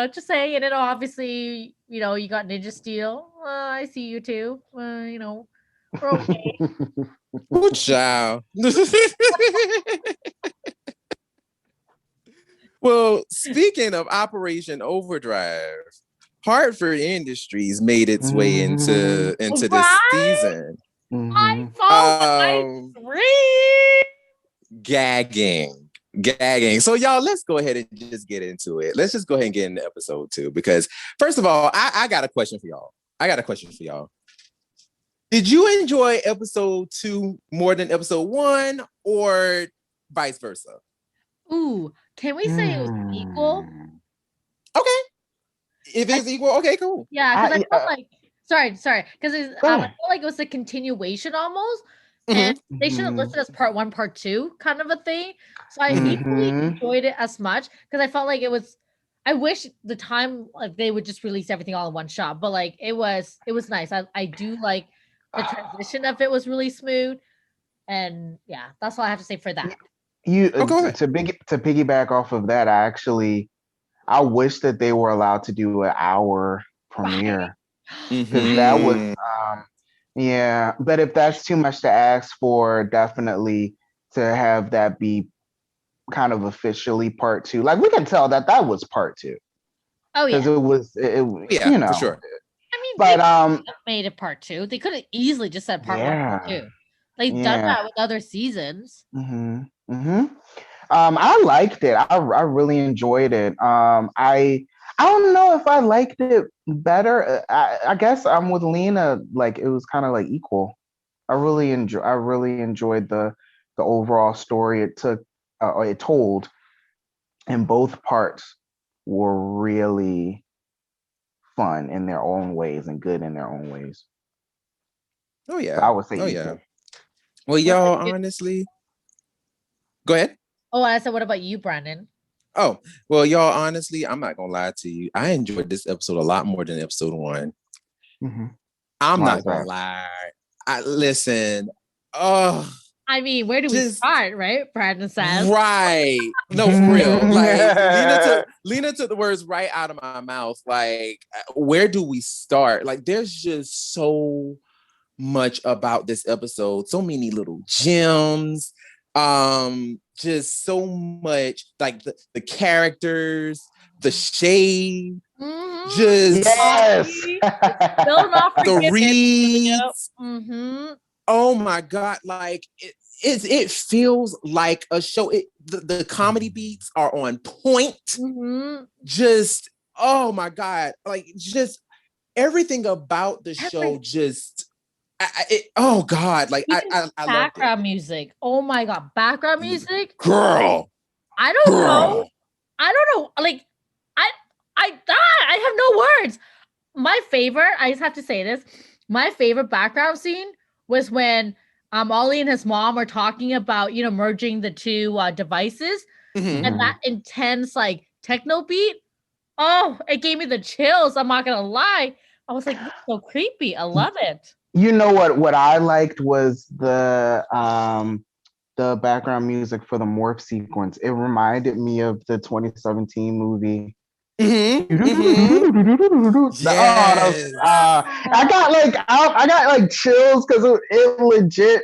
S2: just saying. And then obviously, you got Ninja Steel. I see you too. We're okay.
S1: Good child. Well, speaking of Operation Overdrive, Hartford Industries made its way into this season.
S2: I follow my
S1: gagging. So y'all, let's go ahead and just get into it. Let's just go ahead and get into episode 2, because first of all, I got a question for y'all. Did you enjoy episode 2 more than episode 1, or vice versa?
S2: Ooh, can we say it was equal?
S1: Okay. If it's equal, okay, cool.
S2: Yeah, because I felt like sorry, because I felt like it was a continuation almost, and they should have listed as part 1, part 2 kind of a thing. So I equally enjoyed it as much, because I felt like it was. I wish the time, like, they would just release everything all in one shot, but like it was nice. I do like the transition of it was really smooth, and yeah, that's all I have to say for that.
S3: To piggyback off of that, I wish that they were allowed to do an hour premiere, because that was but if that's too much to ask for, definitely to have that be kind of officially part 2. Like, we can tell that was part 2.
S2: Oh yeah,
S3: because it was
S1: for sure.
S2: I mean,
S3: but
S2: they made it part 2. They could have easily just said part 1, part 2. They've done that with other seasons.
S3: I liked it. I really enjoyed it. I don't know if I liked it better. I guess I'm with Lena. Like, it was kind of like equal. I really enjoyed the overall story it told, and both parts were really fun in their own ways and good in their own ways.
S1: Oh yeah.
S3: So I would say equal.
S1: Yeah. Well, y'all, honestly, go ahead.
S2: Oh, I said, what about you, Brandon?
S1: Oh, well, y'all, honestly, I'm not gonna lie to you. I enjoyed this episode a lot more than episode 1. I'm not gonna lie. Listen.
S2: I mean, where do we start, right? Brandon says.
S1: Right. No, for real. Like, Lena took the words right out of my mouth. Like, where do we start? Like, there's just so much about this episode. So many little gems. Just so much, like the characters, the shade, just the reads. Oh my god! Like it feels like a show. The comedy beats are on point. Just, oh my god! Like, just everything about the show. Just. Oh god! Like, I
S2: background music. Oh my god, background music,
S1: girl.
S2: I don't know. Like, I have no words. My favorite. I just have to say this. My favorite background scene was when Ollie and his mom are talking about merging the two devices, and that intense like techno beat. Oh, it gave me the chills. I'm not gonna lie. I was like, this is so creepy. I love it.
S3: You know what I liked was the background music for the morph sequence. It reminded me of the 2017 movie.
S1: Yes.
S3: I got like chills because it legit.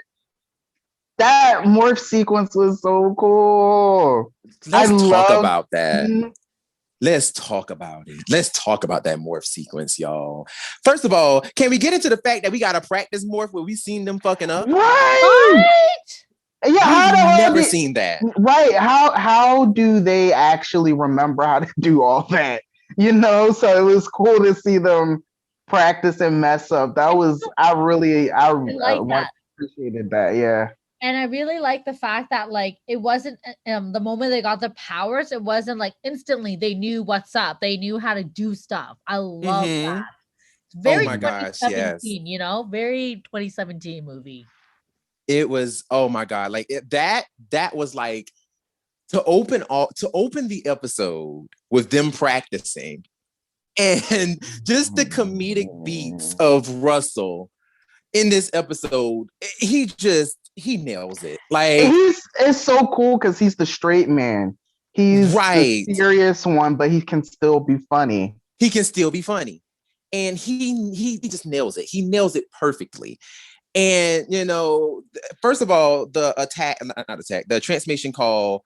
S3: That morph sequence was so cool.
S1: Let's talk about that.
S3: Mhm.
S1: Let's talk about it. Let's talk about that morph sequence, y'all. First of all, can we get into the fact that we got to practice morph where we seen them fucking up?
S3: Right. Yeah,
S1: We've never seen that.
S3: Right. How do they actually remember how to do all that? You know, so it was cool to see them practice and mess up. That was I appreciated that. Yeah.
S2: And I really like the fact that like it wasn't the moment they got the powers, it wasn't like instantly they knew what's up. They knew how to do stuff. I love that. It's very
S1: my gosh,
S2: 2017, you know, very 2017 movie.
S1: It was, oh my God, like that was like to open the episode with them practicing and just the comedic beats of Russell in this episode. He nails it. Like
S3: it's so cool because he's the straight man. He's the serious one, but he can still be funny.
S1: He can still be funny. And he just nails it. He nails it perfectly. And, you know, first of all, the the transmission call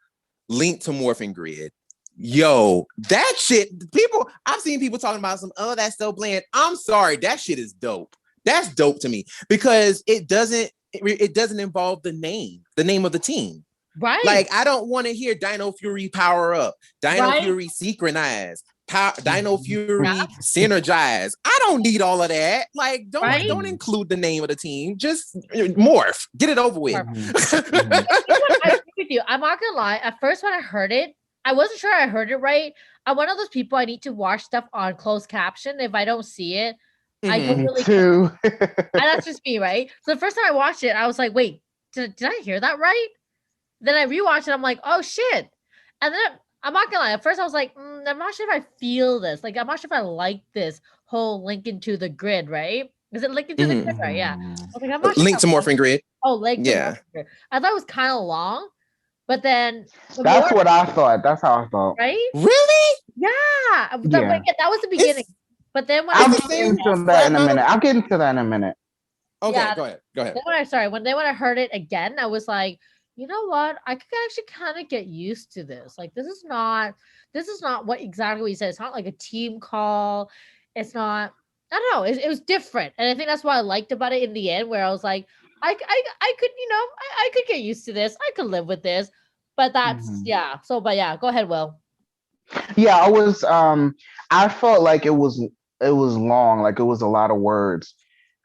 S1: linked to Morphing Grid. Yo, that shit, I've seen people talking about that's so bland. I'm sorry, that shit is dope. That's dope to me because it doesn't involve the name of the team.
S2: Right.
S1: Like, I don't want to hear Dino Fury power up, Dino Fury synchronize, Dino Fury synergize. I don't need all of that. Like, don't include the name of the team. Just morph. Get it over with.
S2: I agree with you. I'm not gonna lie. At first, when I heard it, I wasn't sure I heard it right. I'm one of those people I need to watch stuff on closed caption. If I don't see it, I don't really
S3: too.
S2: And that's just me, right? So the first time I watched it, I was like, wait, did I hear that right? Then I rewatched it, I'm like, oh shit. And then I'm not gonna lie, at first I was like, I'm not sure if I feel this. Like, I'm not sure if I like this whole Lincoln to the grid, right? Is it Lincoln to the grid? Right, yeah. I was like, I'm not sure
S1: Link to Morphing Grid.
S2: Oh, Link to Morphing Grid. I thought it was kind of long, but then
S3: that's what I thought. That's how I thought.
S2: Right?
S1: Really?
S2: Yeah. That was the beginning. But then when
S3: I'll get into that in a minute. I'll get into that in a minute.
S1: Okay, yeah, go ahead.
S2: Then when I heard it again, I was like, you know what? I could actually kind of get used to this. Like, this is not what exactly he said. It's not like a team call. It's not. I don't know. It was different, and I think that's what I liked about it in the end, where I was like, I could, I could get used to this. I could live with this. But that's yeah. So, but yeah, go ahead, Will.
S3: Yeah, I was. I felt like it was long. Like it was a lot of words.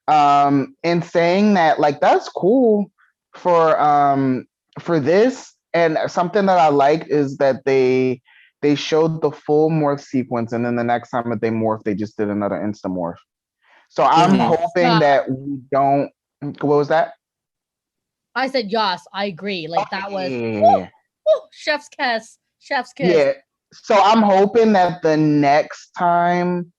S3: And saying that, like, that's cool for this. And something that I liked is that they showed the full morph sequence, and then the next time that they morphed, they just did another insta morph. So I'm hoping that we don't. What was that?
S2: I said yes. I agree. Like that was chef's kiss. Chef's kiss.
S3: Yeah. So I'm hoping that the next time,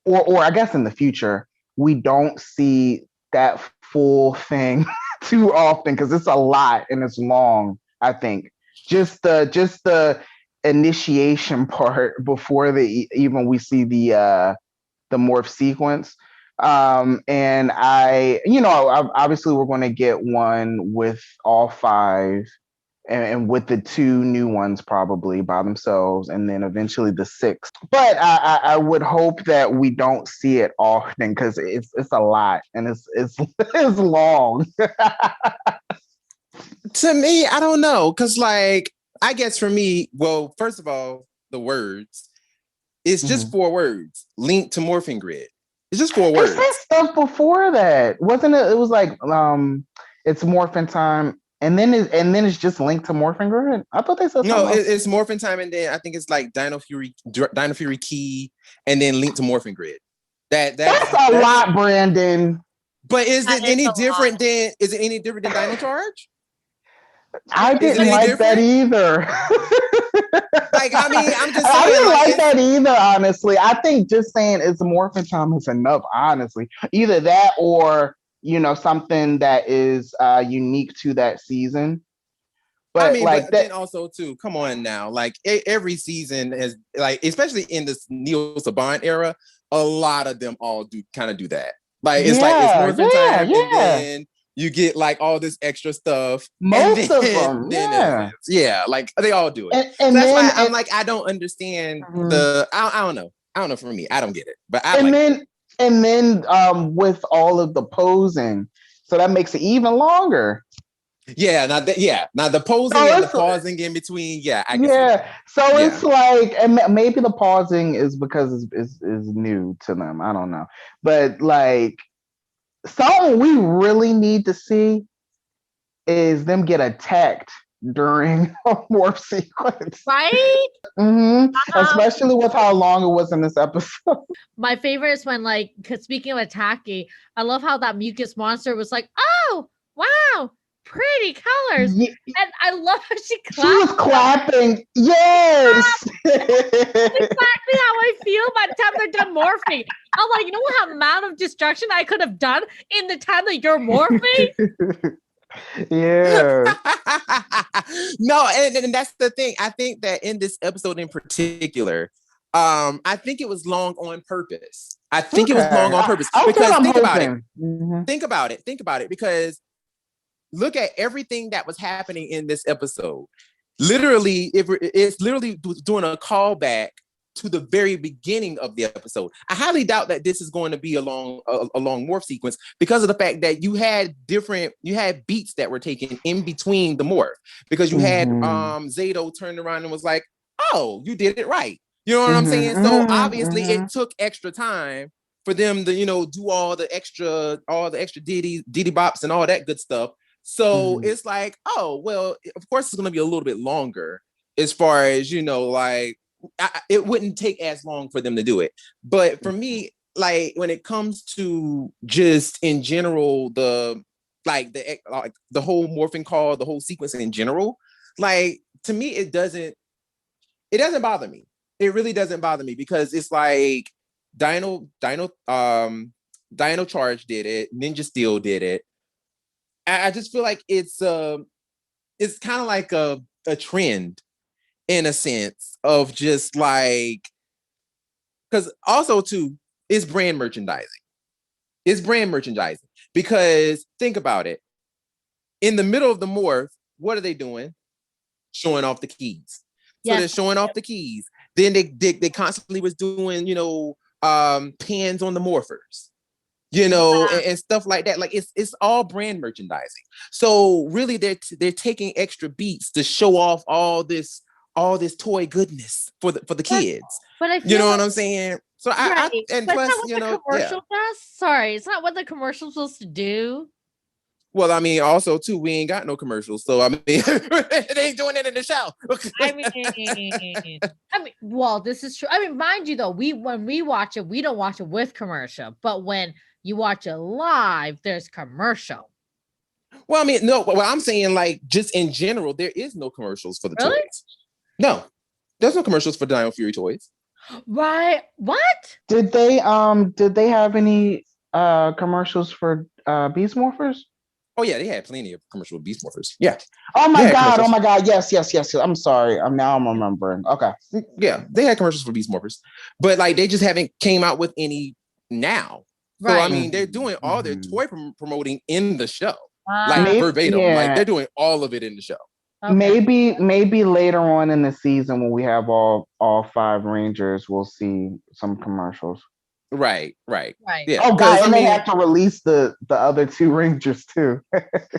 S3: or I guess in the future, we don't see that full thing too often because it's a lot and it's long. I think just the initiation part before even we see the morph sequence. And obviously we're going to get one with all 5 and with the 2 new ones probably by themselves, and then eventually the 6th. But I would hope that we don't see it often because it's a lot and it's long.
S1: To me, I don't know, because like I guess for me, well, first of all, the words, it's just 4 words linked to Morphing Grid. It's just 4 words.
S3: It said stuff before that, wasn't it? It was like it's morphin' time. And then it's just linked to Morphing Grid. I thought they said
S1: no. It's Morphin Time, and then I think it's like Dino Fury Key, and then linked to Morphing Grid. That's
S3: a lot, Brandon.
S1: But is it any different than Dino Charge?
S3: I didn't like that either.
S1: Like, I mean, I'm just saying,
S3: I didn't
S1: like
S3: like that either, honestly. I think just saying it's morphin time is enough, honestly. Either that or, something that is unique to that season. But
S1: I mean,
S3: like
S1: but
S3: that,
S1: then also too, come on now, like every season is like, especially in this Neo Saban era, a lot of them all do kind of do that. Like it's like it's morphin time, and then you get like all this extra stuff.
S3: Most of them,
S1: like they all do it.
S3: And
S1: so that's
S3: then,
S1: why I'm like, I don't understand I don't know. I don't know. For me, I don't get it. But
S3: and then with all of the posing, so that makes it even longer.
S1: Yeah, now the posing and the pausing in between. Yeah, I can see that.
S3: So it's like, and maybe the pausing is because it's new to them. I don't know, but like something we really need to see is them get attacked during a morph sequence,
S2: right?
S3: Especially with how long it was in this episode.
S2: My favorite is when, like, because speaking of attacking, I love how that mucus monster was like, "Oh wow, pretty colors," and I love how she
S3: was clapping. Yes,
S2: exactly how I feel by the time they're done morphing. I'm like, you know what amount of destruction I could have done in the time that you're morphing?
S3: Yeah.
S1: No, and that's the thing. I think that in this episode in particular, I think it was long on purpose. I think it was long on purpose. Because think about it. Think about it. Because look at everything that was happening in this episode. Literally, it's literally doing a callback to the very beginning of the episode. I highly doubt that this is going to be a long morph sequence because of the fact that you had beats that were taken in between the morph, because you had Zato turned around and was like, "Oh, you did it right." You know what I'm saying? So obviously it took extra time for them to, do all the extra diddy bops and all that good stuff. So it's like, oh, well, of course it's going to be a little bit longer as far as, like, it wouldn't take as long for them to do it. But for me, like, when it comes to just in general, the whole morphing call, the whole sequence in general, like, to me, it doesn't bother me. It really doesn't bother me because it's like Dino Charge did it, Ninja Steel did it. I just feel like it's kind of like a trend in a sense of just like, because also too, it's brand merchandising. It's brand merchandising because think about it. In the middle of the morph, what are they doing? Showing off the keys. So they're showing off the keys. Then they constantly was doing, pans on the morphers. And stuff like that. Like it's all brand merchandising. So really, they're taking extra beats to show off all this toy goodness for the kids.
S2: But I feel
S1: what I'm saying. So I and
S2: but
S1: plus,
S2: it's not what the commercial does. Sorry, it's not what the commercial's supposed to do.
S1: Well, I mean, also too, we ain't got no commercials, so I mean, they ain't doing it in the show.
S2: I mean, well, this is true. I mean, mind you, though, when we watch it, we don't watch it with commercial, but when you watch it live, there's commercial.
S1: Well, I mean, no, what I'm saying, like, just in general, there is no commercials for the toys. No, there's no commercials for Dino Fury toys.
S2: Right? What?
S3: Did they have any commercials for Beast Morphers?
S1: Oh yeah, they had plenty of commercial Beast Morphers. Yeah.
S3: Oh my god. Yes. I'm sorry. Now I'm remembering. Okay.
S1: Yeah, they had commercials for Beast Morphers, but like they just haven't came out with any now. So I mean, they're doing all their toy promoting in the show, like verbatim. Like they're doing all of it in the show.
S2: Okay.
S3: Maybe later on in the season when we have all 5 Rangers, we'll see some commercials.
S1: Right.
S3: Yeah. Oh god, and they have to release the other 2 Rangers too.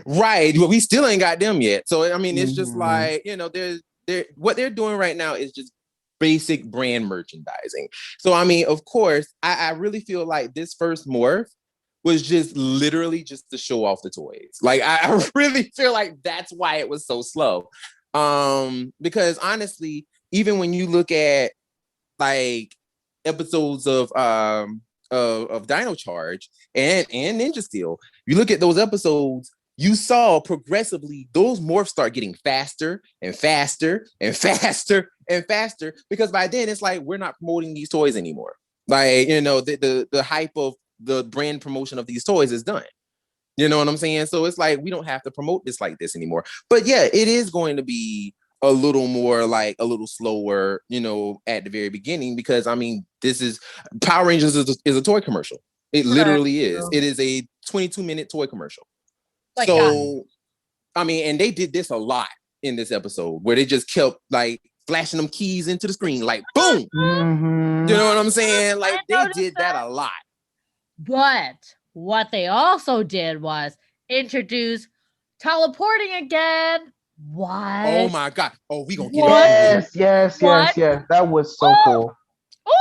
S1: Right. Well, we still ain't got them yet. So I mean, it's just like, what they're doing right now is just basic brand merchandising. So I mean, of course, I really feel like this first morph was just literally just to show off the toys. Like I really feel like that's why it was so slow. Because honestly, even when you look at like episodes of Dino Charge and Ninja Steel, you look at those episodes, you saw progressively those morphs start getting faster and faster and faster and faster, because by then it's like we're not promoting these toys anymore. Like, you know, the hype of the brand promotion of these toys is done. You know what I'm saying? So it's like we don't have to promote this like this anymore. But yeah, it is going to be a little more like a little slower, you know, at the very beginning, because I mean, this is Power Rangers is a toy commercial. It literally is. It is a 22-minute toy commercial.
S2: Like
S1: so, I mean, and they did this a lot in this episode where they just kept like flashing them keys into the screen, like boom.
S3: Mm-hmm.
S1: You know what I'm saying? Like they did that a lot.
S2: But what they also did was introduce teleporting again. What?
S1: Oh my God. Oh, we gonna get
S3: into yes. That was so cool.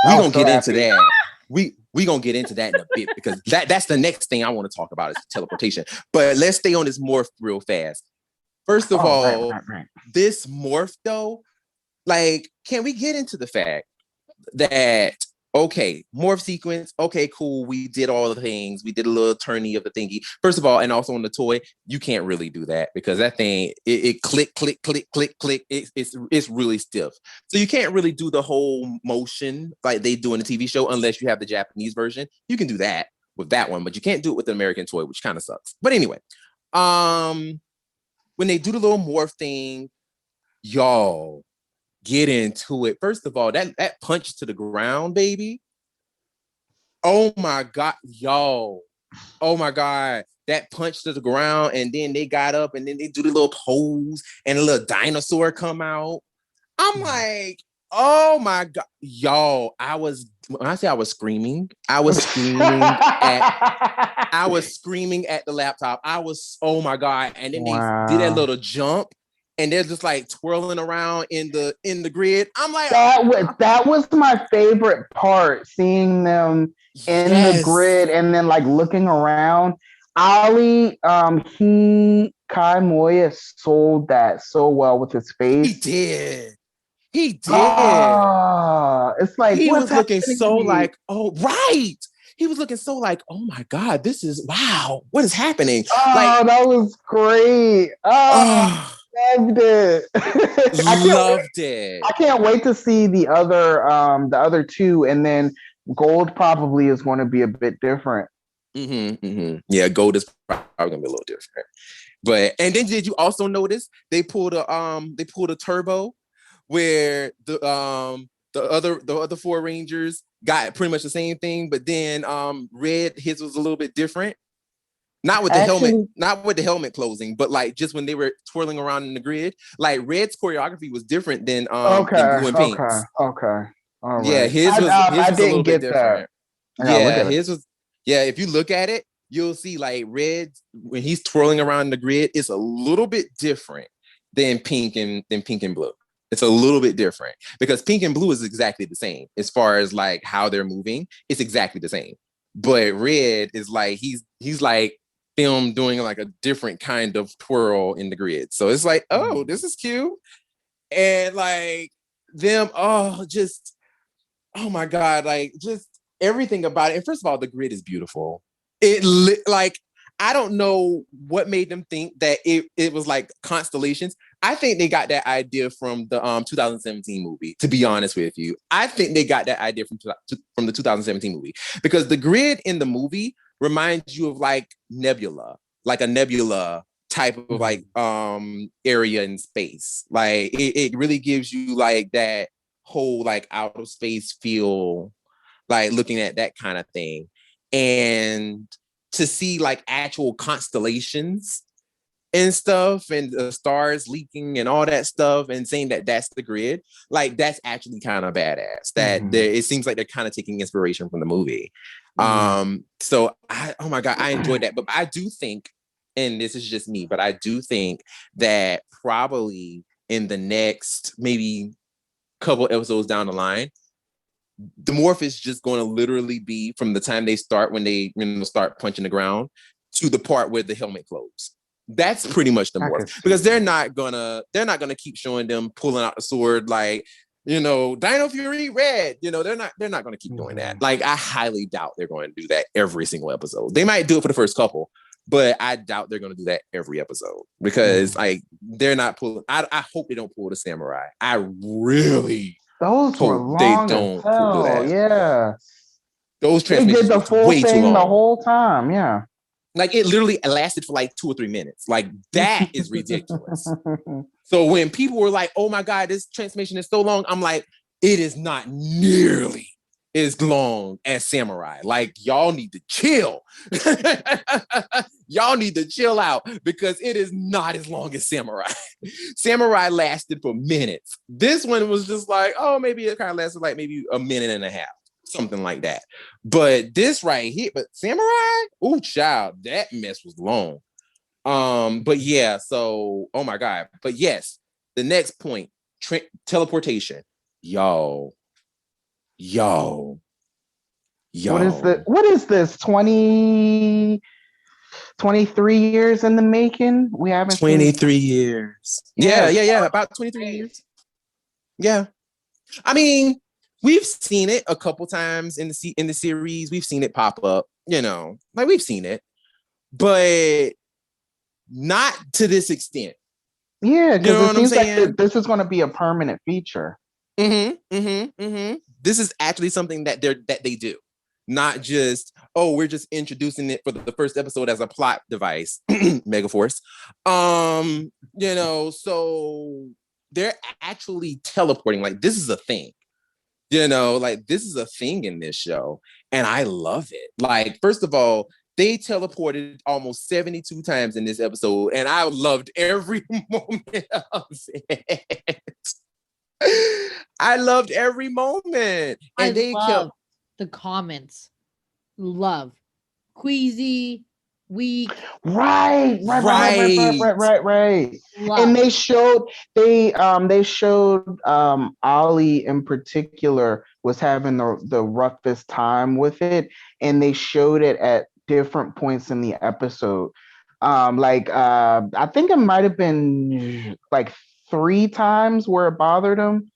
S1: We gonna get into that. We gonna get into that in a bit, because that's the next thing I want to talk about is teleportation. But let's stay on this morph real fast. First of all, this morph though, like, can we get into the fact that, okay, morph sequence, okay, cool, we did all the things, we did a little tourney of the thingy. First of all, and also on the toy, you can't really do that because that thing, it click, click, click, click, click, it's really stiff. So you can't really do the whole motion like they do in the TV show unless you have the Japanese version. You can do that with that one, but you can't do it with the American toy, which kind of sucks. But anyway, when they do the little morph thing, y'all, get into it. First of all, that punch to the ground, baby. Oh my God, y'all. Oh my God. That punch to the ground, and then they got up and then they do the little pose and a little dinosaur come out. I'm like, oh my God. Y'all, when I say I was screaming at the laptop. Oh my God. And then they did that little jump. And they're just like twirling around in the grid. I'm like,
S3: that was my favorite part, seeing them in the grid and then like looking around. Ali, Kai Moya sold that so well with his face.
S1: He did.
S3: It's like
S1: he was looking so like, oh right. He was looking so like, oh my God, this is wow. What is happening?
S3: Oh,
S1: like,
S3: that was great. Loved it.
S1: Loved it.
S3: I can't wait to see the other two, and then Gold probably is going to be a bit different.
S1: Yeah, Gold is probably gonna be a little different. But and then did you also notice they pulled a turbo where the other four Rangers got pretty much the same thing, but then Red, his was a little bit different. Not with the helmet closing, but like just when they were twirling around in the grid, like Red's choreography was different than Blue and Pink's.
S3: Okay. All right.
S1: Yeah, his was a little bit different. Yeah, his was. Yeah, if you look at it, you'll see like Red, when he's twirling around the grid, it's a little bit different than Pink and Blue. It's a little bit different because Pink and Blue is exactly the same as far as like how they're moving. It's exactly the same, but Red is like he's like film doing like a different kind of twirl in the grid. So it's like, oh, this is cute. And like them, oh my God, like just everything about it. And first of all, the grid is beautiful. Like, I don't know what made them think that it was like constellations. I think they got that idea from the 2017 movie, to be honest with you. I think they got that idea from the 2017 movie because the grid in the movie reminds you of like nebula, like a nebula type of like area in space. Like it really gives you like that whole like out of space feel, like looking at that kind of thing. And to see like actual constellations and stuff and the stars leaking and all that stuff and saying that that's the grid, like that's actually kind of badass. That it seems like they're kind of taking inspiration from the movie. So oh my God, I enjoyed that. But I do think, and this is just me, but I do think that probably in the next maybe couple episodes down the line, the morph is just going to literally be from the time they start, when they start punching the ground, to the part where the helmet closes. That's pretty much the morph, because they're not gonna keep showing them pulling out the sword like, Dino Fury Red. They're not gonna keep doing that. Like, I highly doubt they're going to do that every single episode. They might do it for the first couple, but I doubt they're gonna do that every episode because like they're not pulling. I hope they don't pull the samurai. I really
S3: Those were
S1: hope they
S3: long as
S1: don't pull
S3: hell.
S1: that.
S3: Yeah.
S1: Those
S3: They did
S1: transmissions
S3: the
S1: was
S3: full
S1: way too
S3: thing the
S1: long.
S3: whole time. Yeah.
S1: Like it literally lasted for like 2 or 3 minutes. Like that is ridiculous. So when people were like, "Oh my God, this transmission is so long," I'm like, it is not nearly as long as Samurai. Like y'all need to chill. Y'all need to chill out because it is not as long as Samurai. Samurai lasted for minutes. This one was just like, oh, maybe it kind of lasted like maybe a minute and a half, something like that. But this right here, but Samurai, ooh, child, that mess was long. But yeah, so oh my God. But yes, the next point, teleportation. Yo.
S3: What is this? 23 years in the making? We haven't
S1: 23 years. Yeah. About 23 years. Yeah. I mean, we've seen it a couple times in the series. We've seen it pop up, like we've seen it, but not to this extent.
S3: Yeah,
S1: You know
S3: because
S1: what
S3: it
S1: I'm
S3: seems like
S1: saying?
S3: this is going to be a permanent feature.
S1: This is actually something that they do, not just we're just introducing it for the first episode as a plot device, Megaforce. So they're actually teleporting. Like this is a thing. Like this is a thing in this show, and I love it. Like first of all, they teleported almost 72 times in this episode, and I loved every moment of it. I loved every moment. And
S2: I love the comments. Love. Queasy, weak.
S3: Right.
S2: Love.
S3: And they showed Ollie in particular was having the roughest time with it, and they showed it at different points in the episode. I think it might have been like 3 times where it bothered him.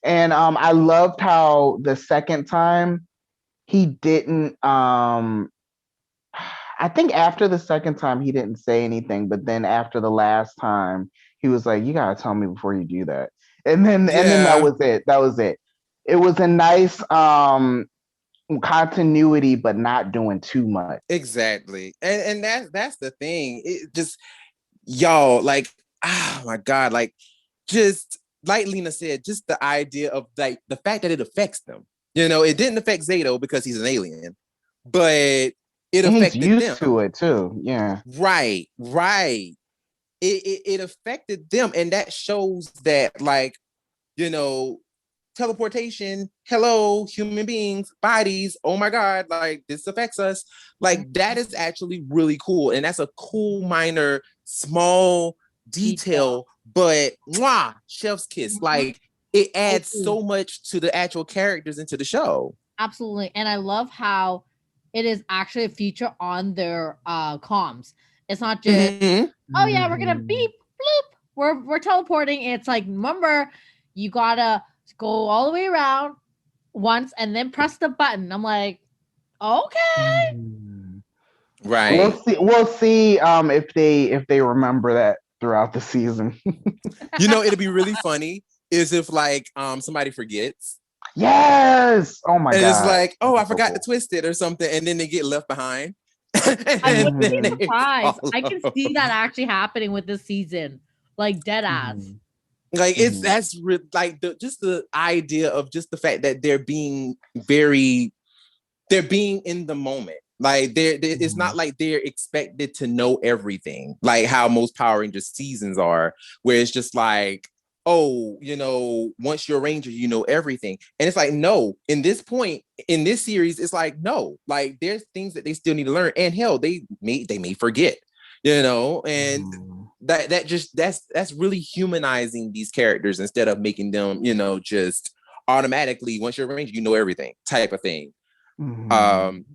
S3: And I loved how the second time he didn't I think after the second time he didn't say anything, but then after the last time he was like, "You gotta tell me before you do that." And then that was it. That was it. It was a nice continuity, but not doing too much.
S1: Exactly. And that's the thing. It just y'all like, oh my God, like just like Lena said, just the idea of like the fact that it affects them. It didn't affect Zato because he's an alien, but it affected
S3: He's used
S1: them.
S3: to it too. Yeah.
S1: Right. It affected them, and that shows that like, teleportation, hello, human beings, bodies, oh my God, like this affects us. Like that is actually really cool. And that's a cool, minor, small detail, but chef's kiss. Like it adds so much to the actual characters into the show.
S2: Absolutely. And I love how it is actually a feature on their comms. It's not just, oh yeah, we're gonna beep, bloop. We're teleporting. It's like, remember, you gotta go all the way around once and then press the button. I'm like, okay.
S1: Right.
S3: We'll see if they remember that throughout the season.
S1: It'd be really funny is if like somebody forgets.
S3: Yes. Oh my God.
S1: And it's like, oh, I forgot to twist it or something, and then they get left behind.
S2: I wouldn't be surprised. I can see that actually happening with this season, like dead ass.
S1: Like that's like just the idea of just the fact that they're being in the moment. Like it's not like they're expected to know everything, like how most Power Rangers seasons are, where it's just like, oh, once you're a Ranger, you know everything. And it's like, no, in this series, it's like, no, like there's things that they still need to learn. And hell, they may forget, and that's really humanizing these characters instead of making them, just automatically, once you're a Ranger, you know everything type of thing.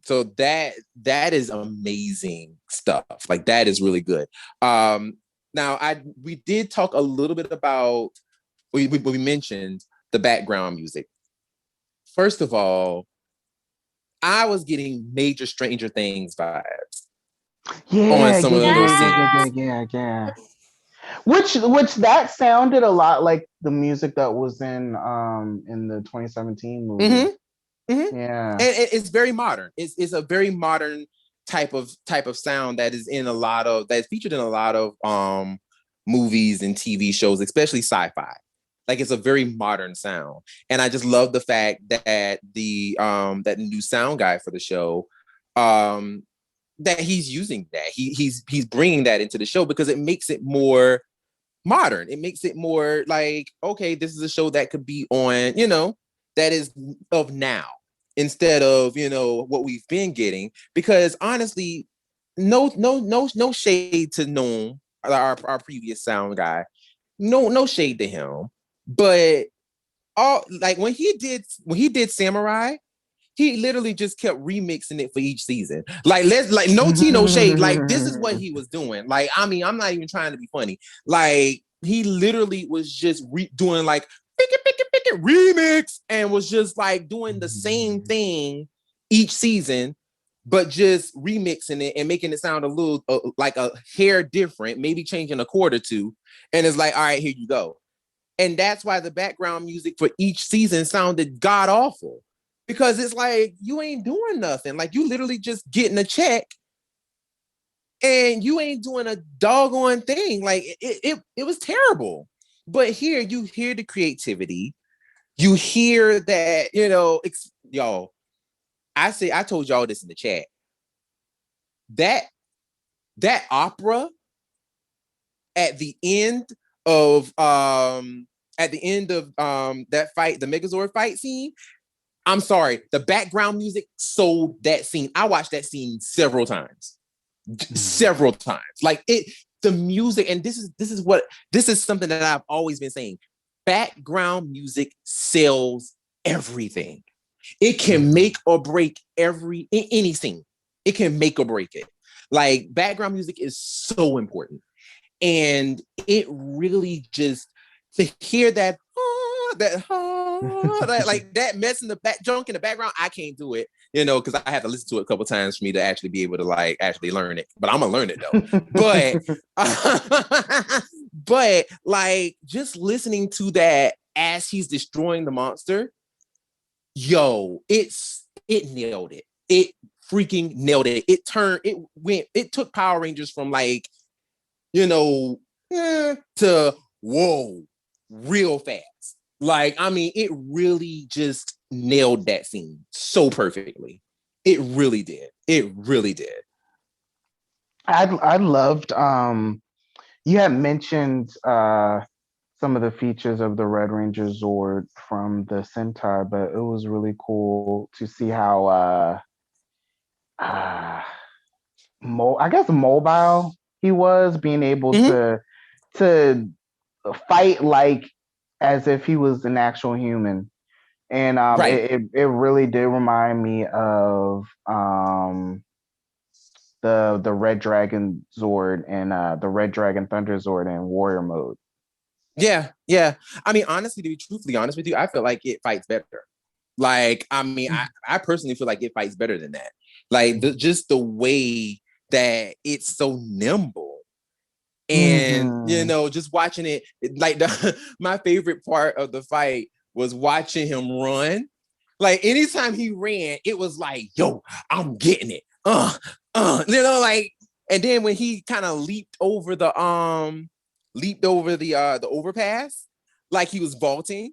S1: So that is amazing stuff. Like that is really good. Now we did talk a little bit about we mentioned the background music. First of all, I was getting major Stranger Things vibes.
S3: Yeah,
S1: on some
S3: yeah,
S1: of
S3: yeah,
S1: those
S3: yeah,
S1: scenes.
S3: yeah, yeah, yeah, yeah. Which that sounded a lot like the music that was in the 2017 movie.
S1: Mm-hmm. Mm-hmm.
S3: Yeah.
S1: And it's very modern. It's a very modern type of sound that is in a lot of that's featured in a lot of movies and TV shows, especially sci-fi. Like it's a very modern sound, and I just love the fact that the new sound guy for the show, um, that he's using that. He's bringing that into the show because it makes it more modern. It makes it more like, okay, this is a show that could be on, that is of now instead of, what we've been getting. Because honestly, no shade to Noam, our previous sound guy. No shade to him. But all like when he did Samurai, he literally just kept remixing it for each season. Like no tea, no shade. Like this is what he was doing. Like, I mean, I'm not even trying to be funny. Like he literally was just doing like pick it remix and was just like doing the same thing each season, but just remixing it and making it sound a little like a hair different, maybe changing a chord or two. And it's like, all right, here you go. And that's why the background music for each season sounded god awful. Because it's like you ain't doing nothing. Like you literally just getting a check and you ain't doing a doggone thing. Like it was terrible. But here you hear the creativity. You hear that, y'all. I told y'all this in the chat. That opera at the end of that fight, the Megazord fight scene. I'm sorry, the background music sold that scene. I watched that scene several times. Several times. Like the music, and this is something that I've always been saying. Background music sells everything. It can make or break any scene. It can make or break it. Like background music is so important. And it really just to hear that like that mess in the back junk in the background, I can't do it, because I have to listen to it a couple times for me to actually be able to like actually learn it. But I'm gonna learn it though. But like just listening to that as he's destroying the monster, it nailed it. It freaking nailed it. It took Power Rangers from like, to whoa, real fast. Like, I mean, it really just nailed that scene so perfectly. It really did. It really did.
S3: I loved you had mentioned some of the features of the Red Ranger Zord from the Sentai, but it was really cool to see how I guess mobile he was, being able to fight like as if he was an actual human. And
S1: Right.
S3: it really did remind me of the Red Dragon Zord and the Red Dragon Thunder Zord in Warrior Mode.
S1: Yeah, yeah. I mean, honestly, to be truthfully honest with you, I feel like it fights better. Like, I mean, I personally feel like it fights better than that. Like, just the way that it's so nimble. And, just watching it, like, my favorite part of the fight was watching him run. Like, anytime he ran, it was like, yo, I'm getting it. Like, and then when he kind of leaped over the overpass, like he was vaulting,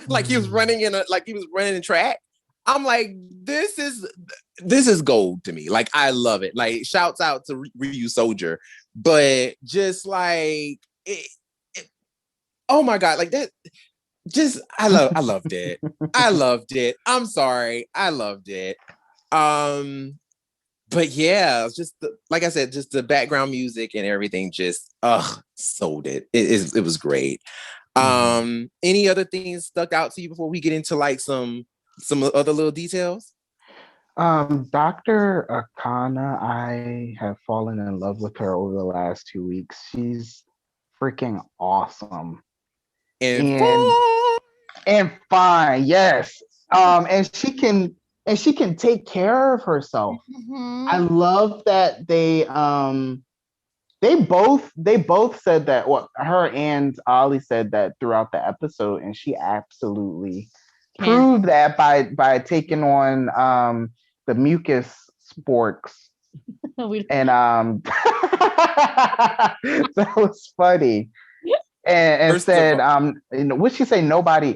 S1: like he was running in track. I'm like, this is gold to me. Like, I love it. Like, shouts out to Ryu Soldier, but just like oh my god, like that. Just I loved it. I loved it. I'm sorry, I loved it. But yeah, it's just like I said, just the background music and everything just sold it. It was great. Any other things stuck out to you before we get into like some other little details?
S3: Dr. Akana, I have fallen in love with her over the last 2 weeks. She's freaking awesome.
S1: And
S3: And fine, yes. And she can and she can take care of herself.
S2: Mhm.
S3: I love that they both said that. Well, her and Ollie said that throughout the episode, and she absolutely
S2: Can.
S3: proved that by taking on the mucus sporks.
S2: We-
S3: And that was funny. And
S1: First of
S3: said,
S1: all,
S3: what'd she say? Nobody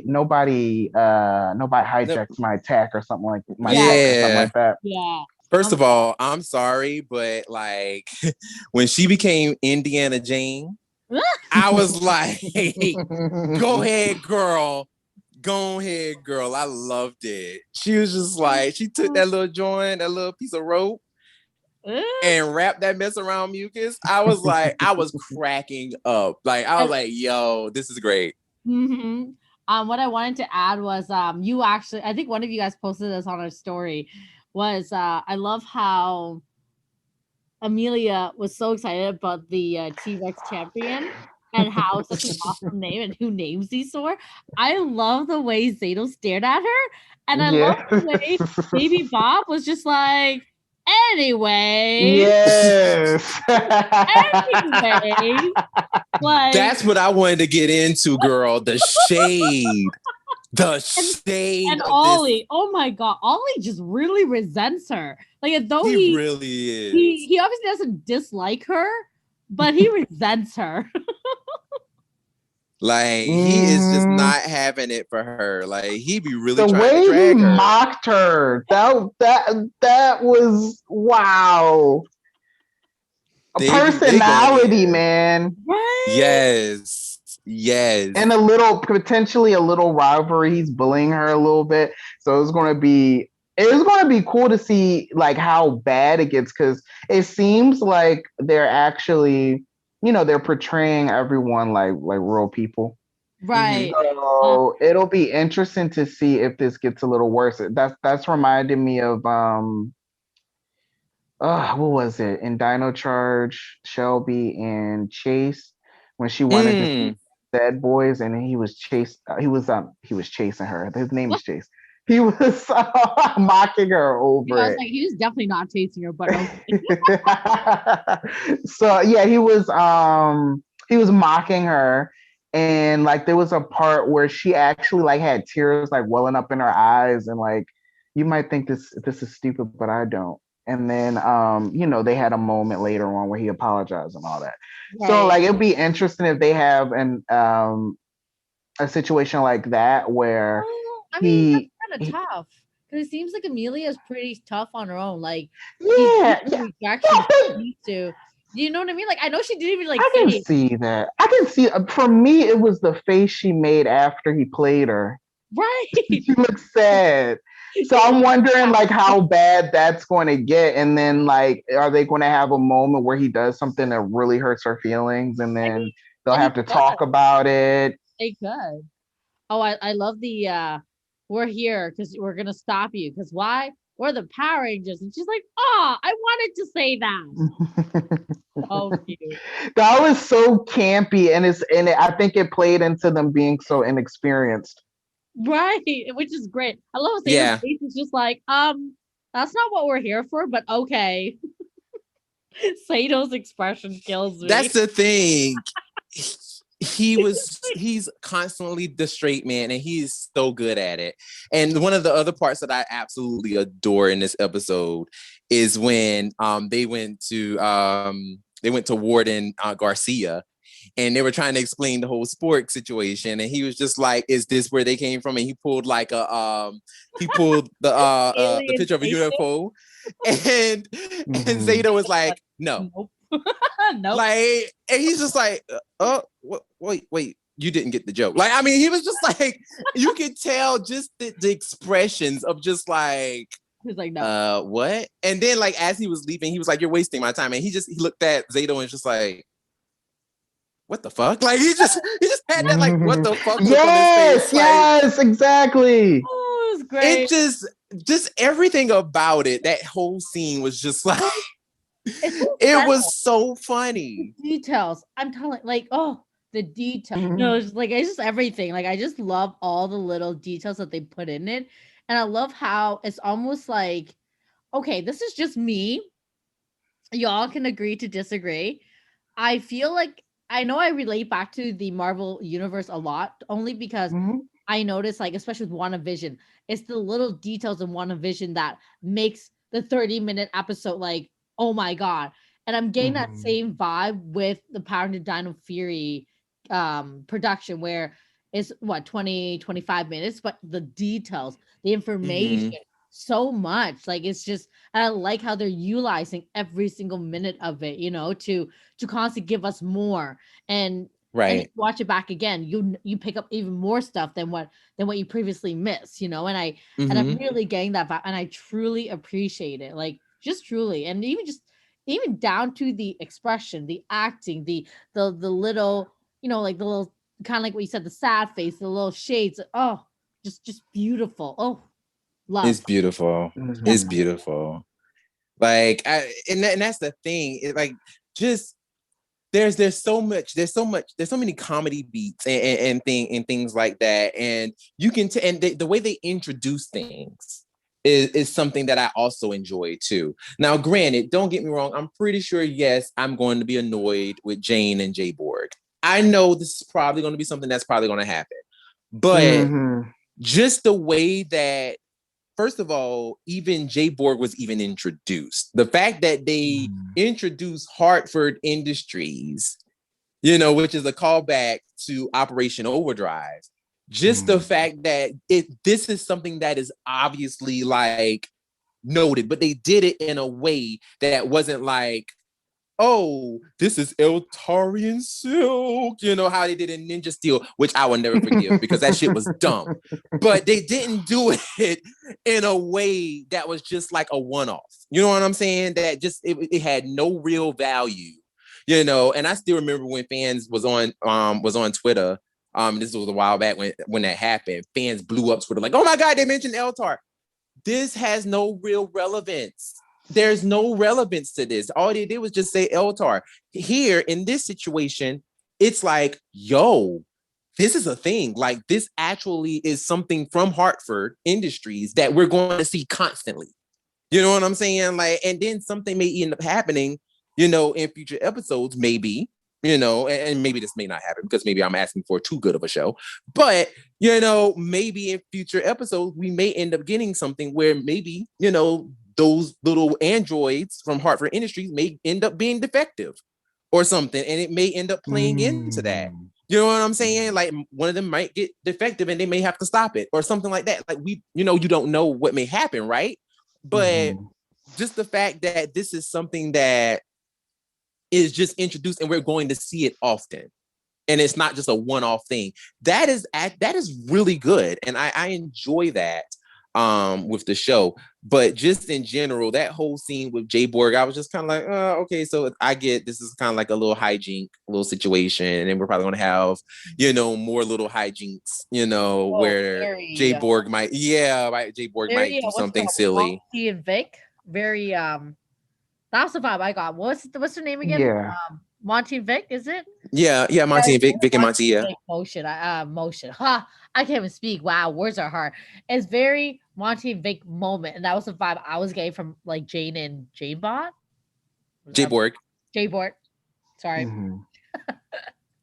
S3: hijacks my attack or something like my tech or something
S1: yeah.
S3: like that.
S2: yeah.
S1: First of all, I'm sorry, but like when she became Indiana Jane, I was like, go ahead, girl. Go ahead, girl. I loved it. She was just like, she took that little joint, that little piece of rope, and wrapped that mess around mucus. I was like, I was cracking up. Like, I was like, yo, this is great.
S2: Mm-hmm. What I wanted to add was you actually, I think one of you guys posted this on our story, was I love how Amelia was so excited about the T-Rex champion and how such an awesome name and who names these for. I love the way Zato stared at her, and I love the way Baby Bob was just like, anyway.
S3: Yes.
S2: Anyway. Like,
S1: that's what I wanted to get into, girl. The shade. The shade.
S2: And Ollie, oh my god, Ollie just really resents her. Like, though
S1: he really is.
S2: He obviously doesn't dislike her, but he resents her.
S1: Like he is just not having it for her. Like he be really
S3: the
S1: trying
S3: way
S1: to drag
S3: he
S1: her.
S3: mocked her. That was wow. A personality, man.
S2: Right?
S1: Yes.
S3: And potentially a little rivalry. He's bullying her a little bit. So it's gonna be cool to see like how bad it gets, because it seems like they're actually, they're portraying everyone like real people.
S2: Right.
S3: So it'll be interesting to see if this gets a little worse. That's reminded me of what was it in Dino Charge? Shelby and Chase, when she wanted to see Dead Boys, and he was chasing her. His name is Chase. He was mocking her over it.
S2: Like, he was definitely not chasing her, but okay.
S3: So yeah, he was mocking her, and like there was a part where she actually like had tears like welling up in her eyes, and like, you might think this is stupid, but I don't. And then they had a moment later on where he apologized and all that. Right. So like it'd be interesting if they have a situation like that where
S2: I mean, that's kind of tough, because it seems like Amelia is pretty tough on her own. Like, rejection to. Do you know what I mean? Like, I know she didn't even like.
S3: I can see that. I can see. For me, it was the face she made after he played her.
S2: Right.
S3: She looked sad. So I'm wondering like how bad that's going to get, and then like, are they going to have a moment where he does something that really hurts her feelings, and then they'll have to talk about it?
S2: They could. Oh, I love the we're here because we're gonna stop you. Because why? We're the Power Rangers. And she's like, oh, I wanted to say that. Oh, cute.
S3: That was so campy, and I think it played into them being so inexperienced.
S2: Right, which is great. I love Sato's face is just like, that's not what we're here for, but okay. Sato's expression kills me.
S1: That's the thing. He's constantly the straight man, and he's so good at it. And one of the other parts that I absolutely adore in this episode is when they went to Warden Garcia, and they were trying to explain the whole Sporix situation, and he was just like, "Is this where they came from?" And he pulled like the picture of a UFO, and Zeta was like, "No."
S2: Nope. Nope.
S1: Like, and he's just like, wait, you didn't get the joke. Like, I mean, he was just like, you could tell just the expressions of just like,
S2: he's like, no.
S1: What? And then like, as he was leaving, he was like, you're wasting my time. And he looked at Zato and just like, what the fuck? Like, he just had that like, what the fuck look on his face.
S3: Yes, like, exactly.
S2: Oh, it was great.
S1: It just everything about it, that whole scene was just like, it was so funny.
S2: The details. I'm telling, like, the details. No, it's just like, it's just everything. Like, I just love all the little details that they put in it. And I love how it's almost like, okay, this is just me. Y'all can agree to disagree. I feel like I know I relate back to the Marvel universe a lot, only because
S3: Mhm.
S2: I notice, like, especially with WandaVision, it's the little details in WandaVision that makes the 30-minute episode like, oh my god. And I'm getting that
S3: Mhm.
S2: same vibe with the Power to Dino Fury production, where it's what 20-25 minutes, but the details, the information, so much. Like, it's just, and I like how they're utilizing every single minute of it, to constantly give us more. And
S1: Right.
S2: watch it back again, you pick up even more stuff than what you previously missed, and I'm
S1: Mm-hmm.
S2: really getting that vibe, and I truly appreciate it, like, just truly. And even down to the expression, the acting, the little, like the little, kind of like what you said, the sad face, the little shades. Oh, just beautiful. Oh, love.
S1: It's beautiful.
S2: Yeah.
S1: It's
S3: Mhm.
S1: beautiful. Like, and that's the thing. It, like, just there's so many comedy beats and things like that, and you can and the way they introduce things is something that I also enjoy too. Now, granted, don't get me wrong, I'm pretty sure, yes, I'm going to be annoyed with Jane and Jay Borg. I know this is probably going to be something that's probably going to happen, but
S3: Mhm.
S1: just the way that, first of all, even Jay Borg was even introduced. The fact that they
S3: Mhm.
S1: introduced Hartford Industries, which is a callback to Operation Overdrive. Just the
S3: Mhm.
S1: fact that this is something that is obviously like noted, but they did it in a way that wasn't like, oh, this is Eltarian silk, how they did in Ninja Steel, which I will never forgive because that shit was dumb. But they didn't do it in a way that was just like a one-off. You know what I'm saying? That just it had no real value, And I still remember when fans was on Twitter. This was a while back when that happened. Fans blew up Twitter like, "Oh my god, they mentioned Eltar." This has no real relevance. There's no relevance to this. All they did was just say Eltar. Here in this situation, it's like, yo, this is a thing. Like, this actually is something from Hartford Industries that we're going to see constantly. You know what I'm saying? Like, and then something may end up happening, in future episodes, maybe, and maybe this may not happen because maybe I'm asking for too good of a show. But, maybe in future episodes, we may end up getting something where maybe, those little androids from Hartford Industries may end up being defective or something. And it may end up playing into that.
S3: Mhm.
S1: You know what I'm saying? Like, one of them might get defective and they may have to stop it or something like that. Like, you don't know what may happen, right? But
S3: Mhm.
S1: just the fact that this is something that is just introduced and we're going to see it often, and it's not just a one-off thing, that is really good, and I enjoy that with the show. But just in general, that whole scene with Jay Borg, I was just kind of like, okay, so I get this is kind of like a little hijink little situation, and then we're probably going to have more little hijinks,
S2: Oh,
S1: where
S2: very,
S1: Jay Borg might
S2: very.
S1: do
S2: What's it
S1: something
S2: called?
S1: silly.
S2: Monty and Vic. Very. That's the vibe I got. What's her name again?
S3: Yeah.
S2: Monty and Vic. Is it?
S1: Yeah,
S2: Yeah,
S1: Monty
S2: it's
S1: and
S2: very
S1: Vic and
S2: Monty
S1: Monty,
S2: and
S1: yeah.
S2: Vic motion. Motion. Ha! I can't even speak. Wow, words are hard. It's very Monty and Vic moment, and that was the vibe I was getting from like Jane and Jane Bot.
S1: Jay Borg.
S2: J Bort. Sorry.
S3: Mhm.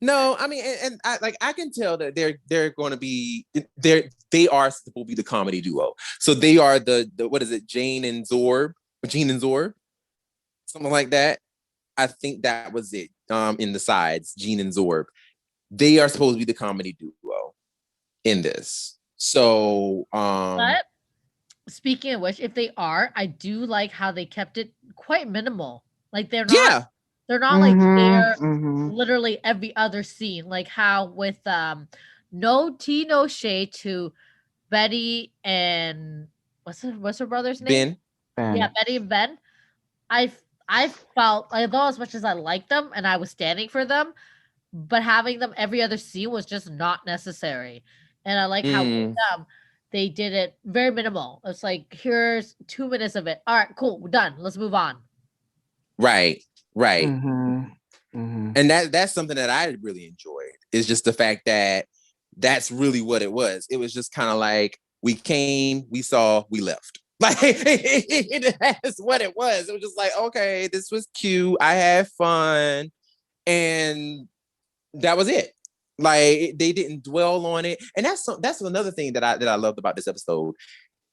S1: No, I mean, and I can tell that they're going to be they are supposed to be the comedy duo. So they are the what is it, Gene and Zorb, something like that. I think that was it. In the sides, Gene and Zorb, they are supposed to be the comedy duo in this. So
S2: But speaking of which, if they are, I do like how they kept it quite minimal. Like
S1: yeah,
S2: they're not like
S3: Mhm.
S2: they're
S3: Mhm.
S2: literally every other scene. Like how with no tea, no shade to Betty and what's her brother's name?
S1: Ben.
S2: Yeah,
S3: Ben.
S2: Betty and Ben. I I felt, although as much as I liked them and I was standing for them, but having them every other scene was just not necessary. And I like how with
S1: Mm,
S2: them they did it very minimal. It's like, here's 2 minutes of it. All right, cool, we're done. Let's move on.
S1: right, right.
S3: Mhm. Mhm.
S1: And that's something that I really enjoyed. Is just the fact that that's really what it was. It was just kind of like We came, we saw, we left. Like that's what it was. It was just like, okay, this was cute. I had fun, and that was it. Like they didn't dwell on it, and that's another thing that I loved about this episode.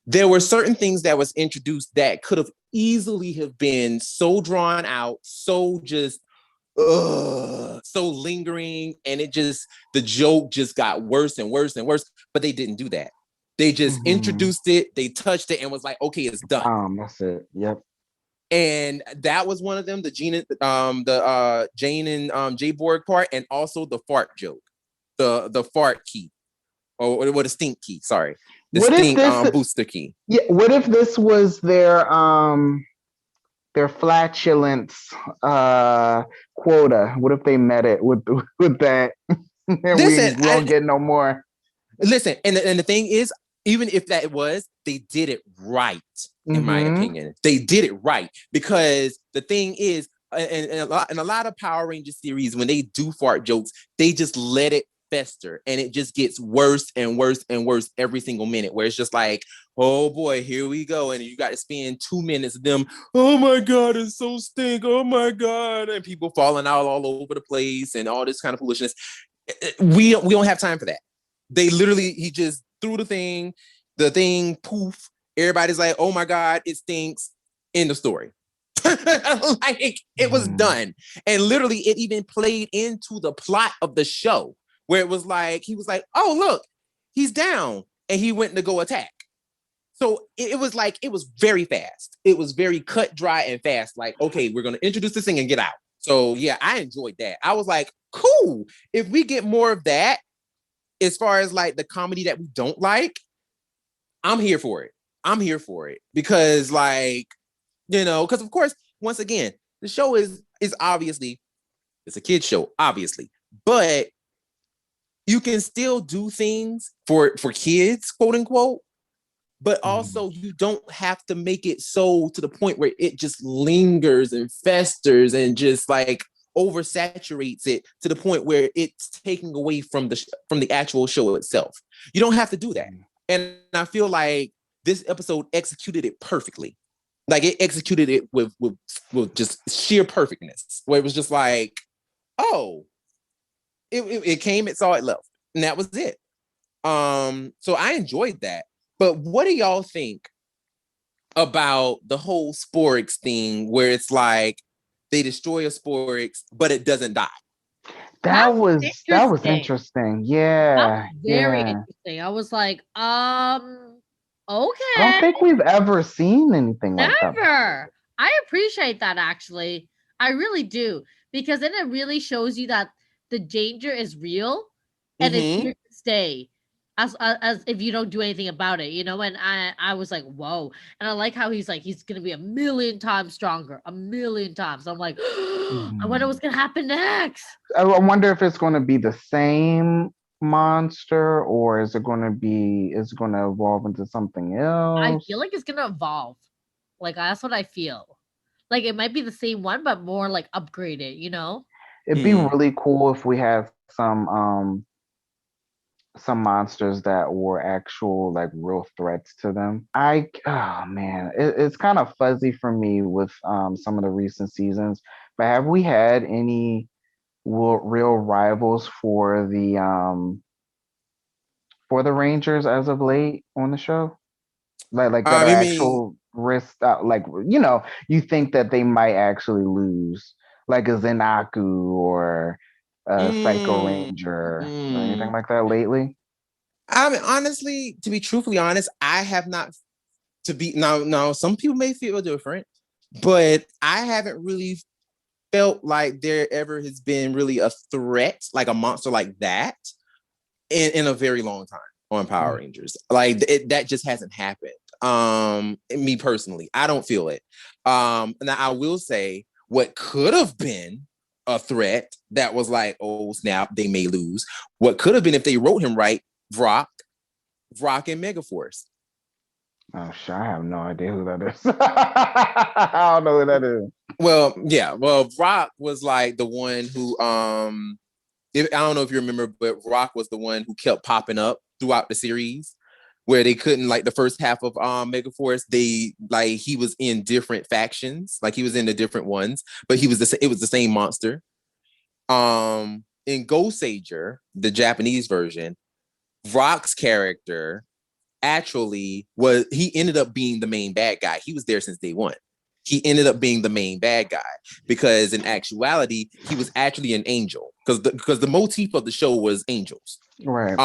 S1: There were certain things that was introduced that could have easily have been so drawn out, so just so lingering, and the joke just got worse and worse and worse. But they didn't do that. They just introduced it, they touched it, and was like, okay, it's done.
S3: That's it. Yep.
S1: And that was one of them, the Jane and Jay Borg part, and also the fart joke, the fart key, or the stink key. Sorry, the stink booster key.
S3: Yeah. What if this was their flatulence quota? What if they met it with that?
S1: Listen,
S3: we don't get no more.
S1: Listen, and the thing is, even if that was, they did it right, in my opinion. They did it right, because the thing is, in a lot of Power Rangers series, when they do fart jokes, they just let it fester, and it just gets worse and worse and worse every single minute, where it's just like, oh boy, here we go, and you got to spend 2 minutes of them, oh my god, it's so stink, oh my god, and people falling out all over the place and all this kind of foolishness. We don't have time for that. They literally, he just threw the thing poof, everybody's like, oh my god, it stinks, end of story. Like it was done. And literally it even played into the plot of the show, where it was like, he was like, oh look, he's down, and he went to go attack. So it was like, it was very fast. It was very cut, dry, and fast. Like, okay, we're gonna introduce this thing and get out. So yeah, I enjoyed that. I was like, cool, if we get more of that, as far as like the comedy that we don't like, I'm here for it. I'm here for it, because like, because of course, once again, the show is obviously, it's a kid's show, obviously, but you can still do things for kids, quote unquote, but also you don't have to make it so to the point where it just lingers and festers and just like oversaturates it to the point where it's taking away from the actual show itself. You don't have to do that. And I feel like this episode executed it perfectly. Like it executed it with just sheer perfectness, where it was just like, oh, it came, it saw, it left, and that was it. So I enjoyed that. But what do y'all think about the whole Sporix thing, where it's like they destroy a Sporix, but it doesn't die?
S3: That was interesting. Yeah.
S2: Very interesting. I was like, okay.
S3: I don't think we've ever seen anything like that.
S2: Never. I appreciate that, actually. I really do. Because then it really shows you that the danger is real and it's here to stay. As if you don't do anything about it, and I was like, whoa. And I like how he's like, he's gonna be 1,000,000 times stronger, 1,000,000 times. I'm like, I wonder what's gonna happen next.
S3: I wonder if it's gonna be the same monster, or is it gonna evolve into something else?
S2: I feel like it's gonna evolve. Like that's what I feel. Like it might be the same one, but more like upgraded,
S3: It'd be really cool if we had some monsters that were actual, like, real threats to them. It's kind of fuzzy for me with some of the recent seasons, but have we had any real rivals for the Rangers as of late on the show? Like that are actual risk, like, you think that they might actually lose, like a Zenaku or Psycho Ranger or anything like that lately?
S1: I mean, honestly, to be truthfully honest, I have not. Now, some people may feel different, but I haven't really felt like there ever has been really a threat, like a monster like that, in a very long time on Power Rangers. Like that just hasn't happened. Me personally, I don't feel it. Now I will say, what could have been a threat that was like, oh snap, they may lose. What could have been, if they wrote him right, Vrock and Megaforce.
S3: Oh shit, I have no idea who that is. I don't know who that is.
S1: Well, yeah. Well, Vrock was like the one who I don't know if you remember, but Vrock was the one who kept popping up throughout the series. where they couldn't, like the first half of Megaforce, they like he was in different factions, like he was in the different ones, but it was the same monster. In Ghost Sager, the Japanese version, Rock's character actually he ended up being the main bad guy. He was there since day one. He ended up being the main bad guy because in actuality, he was actually an angel because the motif of the show was angels.
S3: Right.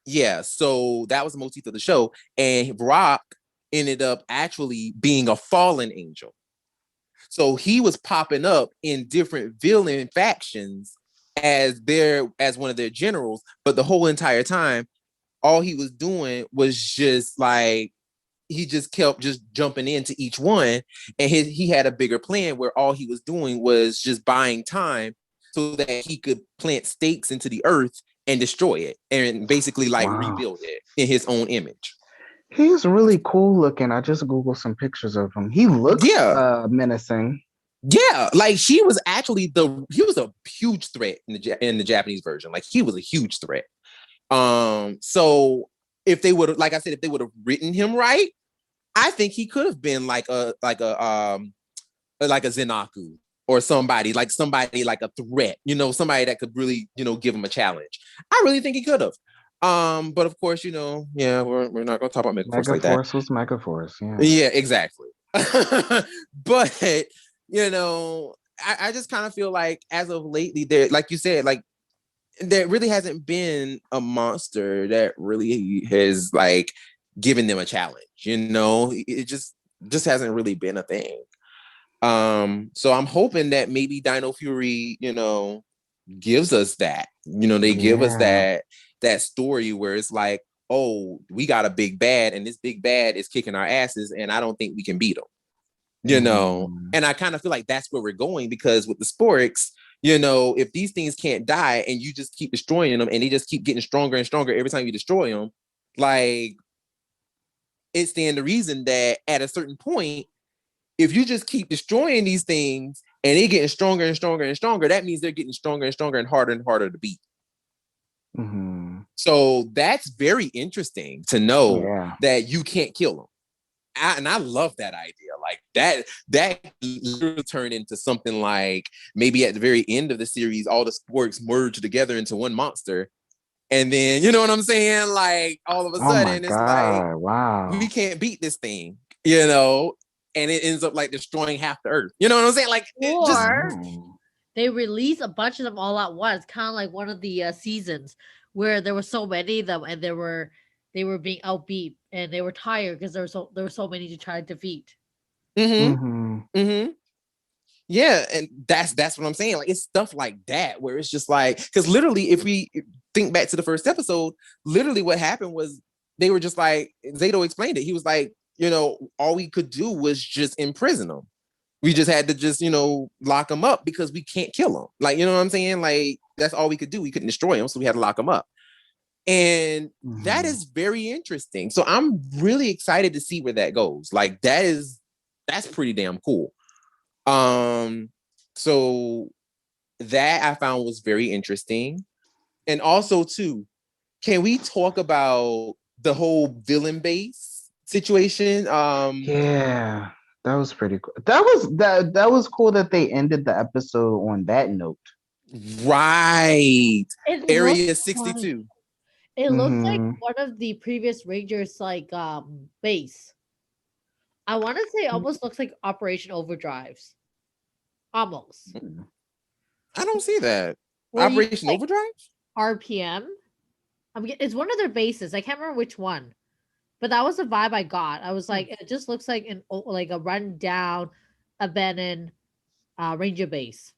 S1: Yeah, so that was the motif of the show. And Rock ended up actually being a fallen angel. So he was popping up in different villain factions as one of their generals, but the whole entire time, all he was doing was just like he just kept just jumping into each one, and he had a bigger plan where all he was doing was just buying time so that he could plant stakes into the earth and destroy it and basically like rebuild it in his own image.
S3: He's really cool looking. I just Googled some pictures of him. He looks menacing.
S1: Yeah, like he was a huge threat in the Japanese version. Like he was a huge threat. So if they would have, like I said, if they would have written him right, I think he could have been like a Zenaku or somebody like a threat, somebody that could really, give him a challenge. I really think he could have. But of course, we're not gonna talk about Megaforce like that.
S3: Megaforce was Megaforce, yeah.
S1: Yeah, exactly. But I just kind of feel like as of lately, there, like you said, like there really hasn't been a monster that really has like given them a challenge. It just hasn't really been a thing. So I'm hoping that maybe Dino Fury, gives us that. They give us that story where it's like, oh, we got a big bad, and this big bad is kicking our asses, and I don't think we can beat him. And I kind of feel like that's where we're going, because with the Sporix, if these things can't die and you just keep destroying them and they just keep getting stronger and stronger every time you destroy them, like it stands to reason that at a certain point, if you just keep destroying these things and they're getting stronger and stronger and stronger, that means they're getting stronger and stronger and harder to beat. So that's very interesting to know that you can't kill them. And I love that idea. Like that literally turned into something like maybe at the very end of the series, all the Sporix merge together into one monster. And then, you know what I'm saying? Like all of a sudden, it's like, wow, we can't beat this thing, and it ends up like destroying half the earth. You know what I'm saying? Like,
S2: they release a bunch of them all at once, kind of like one of the seasons where there were so many of them and they were being outbeat and they were tired because there were so many to try to defeat.
S1: Yeah, and that's what I'm saying. Like, it's stuff like that where it's just like, because literally, if we think back to the first episode, literally what happened was they were just like, Zato explained it. He was like, all we could do was just imprison them. We just had to just, lock them up because we can't kill them. Like, you know what I'm saying? Like, that's all we could do. We couldn't destroy them, so we had to lock them up. And that is very interesting. So I'm really excited to see where that goes. Like, that's pretty damn cool. So that I found was very interesting. And also too, can we talk about the whole villain base situation?
S3: Yeah, that was pretty cool. That was cool that they ended the episode on that note.
S1: Right. Area 62.
S2: Like, it looks like one of the previous Rangers like base. I want to say it almost looks like Operation Overdrive's. Almost.
S1: I don't see that. Operation Overdrive?
S2: RPM? It's one of their bases. I can't remember which one. But that was the vibe I got. I was like, it just looks like a rundown, abandoned Ranger base.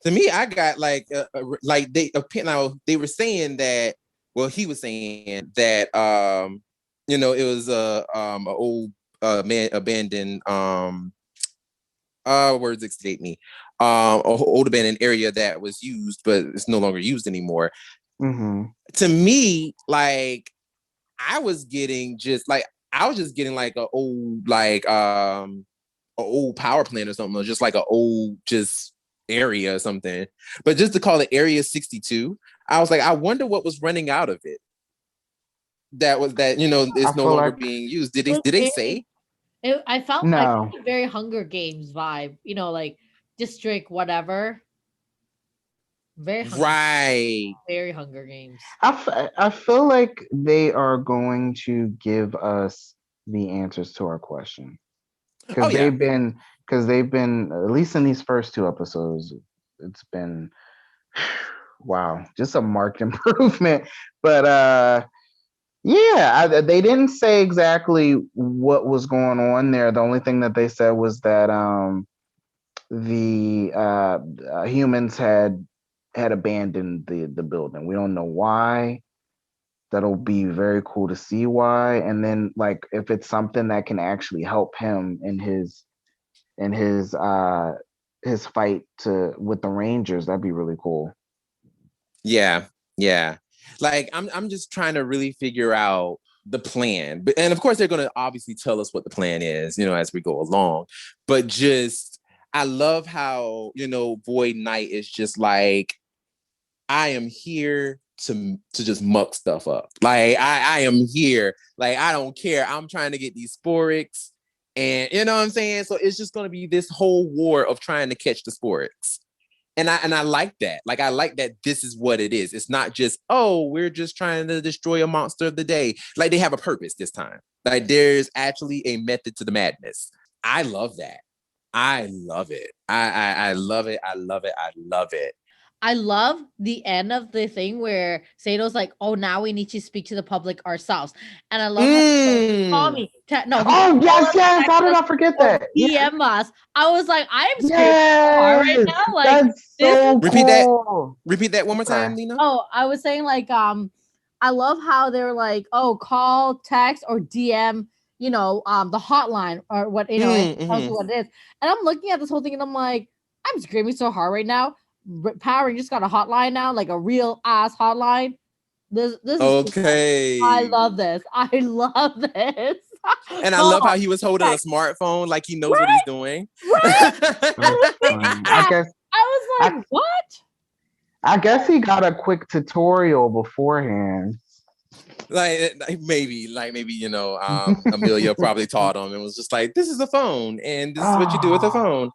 S1: To me, I got like they were saying that. Well, he was saying that it was a old abandoned words escape me. Old abandoned area that was used, but it's no longer used anymore. To me, like I was just getting like a old power plant or something, or just like a old just area or something. But just to call it Area 62, I was like, I wonder what was running out of it. that is
S3: I
S1: no
S3: feel
S1: longer
S3: like
S1: being used. Did they say?
S2: I felt
S3: no.
S2: like very Hunger Games vibe, like District whatever.
S1: Right.
S2: Very Hunger Games.
S3: I feel like they are going to give us the answers to our question
S1: Oh yeah.
S3: because they've been at least in these first two episodes. It's been wow, just a marked improvement. But yeah, they didn't say exactly what was going on there. The only thing that they said was that the humans had abandoned the building. We don't know why. That'll be very cool to see why. And then like if it's something that can actually help him in his fight with the Rangers, that'd be really cool.
S1: Yeah. Yeah. Like I'm just trying to really figure out the plan. And of course they're going to obviously tell us what the plan is, as we go along. But just I love how, Void Knight is just like, I am here to just muck stuff up. Like I am here. Like I don't care. I'm trying to get these Sporix, and you know what I'm saying. So it's just going to be this whole war of trying to catch the Sporix, and I like that. Like I like that this is what it is. It's not just we're just trying to destroy a monster of the day. Like they have a purpose this time. Like there's actually a method to the madness. I love that. I love it. I love it. I love it. I love it.
S2: I love the end of the thing where Sato's like, "Oh, now we need to speak to the public ourselves," and I love how he call me.
S3: Oh yes. How did I forget that?
S2: DM us. I was like, I am screaming so hard right
S3: Yes,
S2: now. Like
S3: that's so cool.
S1: Repeat that one more time, Lena.
S2: Oh, I was saying like, I love how they're like, oh, call, text, or DM. The hotline or what tells you what it is. And I'm looking at this whole thing and I'm like, I'm screaming so hard right now. Power Rangers got a hotline now, like a real ass hotline. This
S1: okay.
S2: is I love this. I love this.
S1: And I love how he was holding a smartphone, like he knows what he's doing.
S2: Right? I was like, what?
S3: I guess he got a quick tutorial beforehand.
S1: Like maybe, Amelia probably taught him and was just like, "This is a phone, and this is what you do with a phone."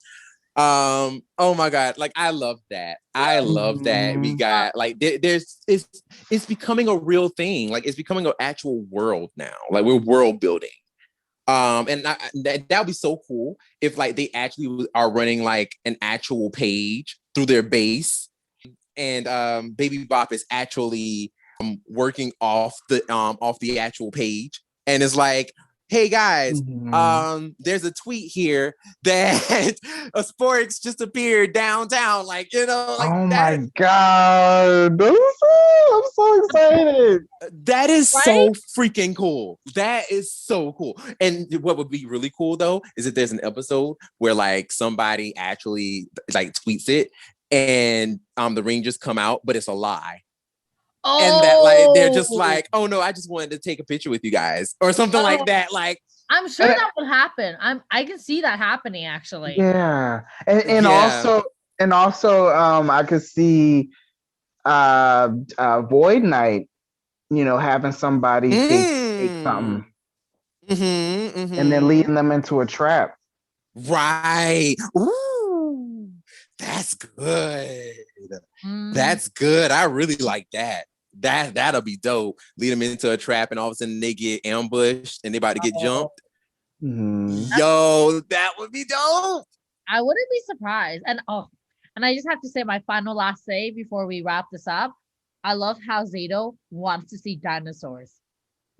S1: Oh my god, like I love that. I love that we got like it's becoming a real thing. Like it's becoming an actual world now. Like we're world building. And that would be so cool if like they actually are running like an actual page through their base, and Baby Bop is actually working off the actual page, and it's like, hey guys, there's a tweet here that a Sporix just appeared downtown. Like,
S3: oh my god. I'm so excited.
S1: That is so freaking cool. That is so cool. And what would be really cool though is if there's an episode where like somebody actually like tweets it and the Rangers come out, but it's a lie. Oh. And that like they're just like, oh no, I just wanted to take a picture with you guys or something like that. Like
S2: I'm sure that would happen. I can see that happening actually.
S3: Yeah. And also I could see Void Knight, having somebody fake something. And then leading them into a trap.
S1: Right. Ooh, that's good. That's good. I really like that. That'll be dope. Lead them into a trap, and all of a sudden they get ambushed and they about to get jumped. Yo, that would be dope.
S2: I wouldn't be surprised. And I just have to say my final last say before we wrap this up. I love how Zato wants to see dinosaurs.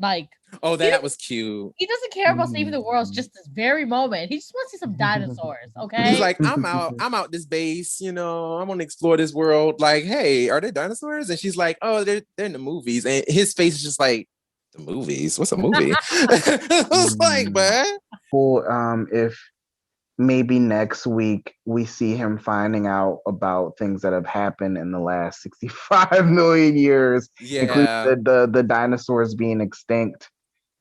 S2: Like,
S1: that was cute.
S2: He doesn't care about saving the world just this very moment. He just wants to see some dinosaurs, okay?
S1: He's like, I'm out this base, I'm gonna explore this world. Like, hey, are there dinosaurs? And she's like, oh, they're in the movies. And his face is just like, the movies? What's a movie? I was like, man.
S3: Well, if maybe next week we see him finding out about things that have happened in the last 65 million years, including the dinosaurs being extinct,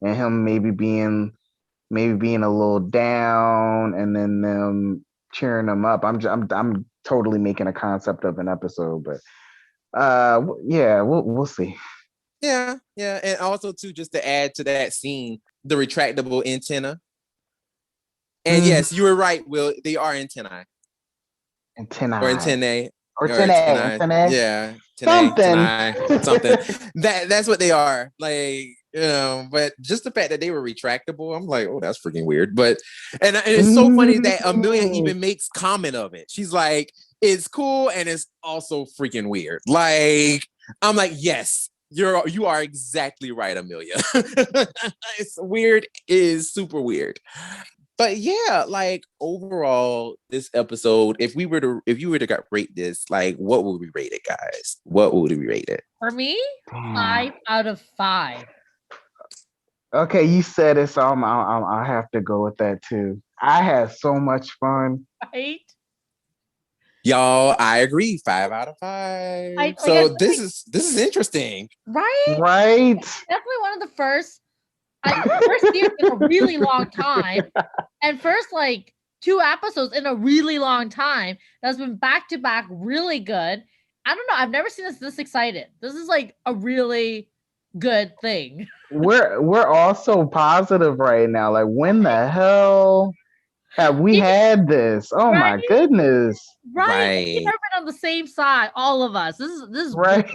S3: and him maybe being a little down, and then them cheering him up. I'm totally making a concept of an episode, but yeah, we'll see.
S1: Yeah, and also too, just to add to that scene, the retractable antenna. And yes, you were right, Will. They are antennae.
S3: Antennae.
S1: Or antennae.
S3: Or antennae.
S1: Yeah.
S3: Something.
S1: Something. That's what they are. Like, but just the fact that they were retractable, I'm like, oh, that's freaking weird. But and it's so funny that Amelia even makes comment of it. She's like, it's cool and it's also freaking weird. Like, I'm like, yes, you are exactly right, Amelia. It's weird, it is super weird. But yeah, like overall, this episode, if you were to rate this, like, what would we rate it, guys? What would we rate it?
S2: For me, 5 out of 5.
S3: Okay, you said it, so I have to go with that too. I had so much fun.
S2: Right?
S3: Y'all,
S1: I agree. 5 out of 5. So this is interesting.
S2: Right?
S3: Right.
S2: Definitely one of the first year in a really long time. And first, like, 2 episodes in a really long time that's been back to back really good. I don't know. I've never seen us this excited. This is like a really good thing.
S3: We're all so positive right now. Like, when the hell have we had this? Oh my goodness.
S2: Right. We've never been on the same side, all of us. This is
S3: right.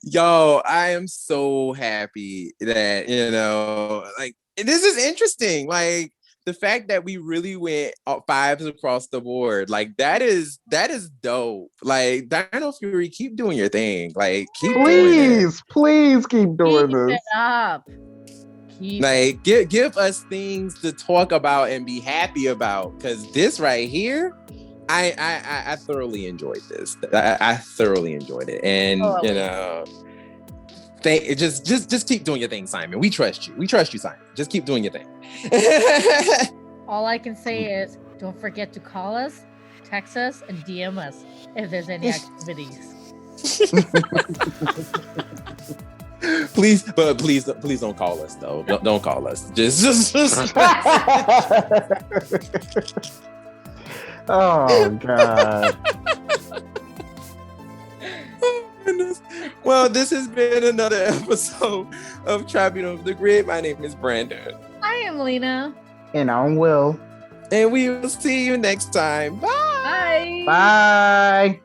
S1: Yo, I am so happy that, like, this is interesting. Like, the fact that we really went 5s across the board, like, that is dope. Like, Dino Fury, keep doing your thing. Like,
S3: please keep doing this.
S2: It up.
S1: Like, give us things to talk about and be happy about, because this right here, I thoroughly enjoyed this. I thoroughly enjoyed it, and just keep doing your thing, Simon. We trust you. We trust you, Simon. Just keep doing your thing.
S2: All I can say is, don't forget to call us, text us, and DM us if there's any activities.
S1: Please don't call us though. Don't call us. Just.
S3: Oh God.
S1: Oh, goodness. Well, this has been another episode of Trapping Over the Grid. My name is Brandon.
S2: I am Lena.
S3: And I'm Will.
S1: And we will see you next time. Bye.
S3: Bye.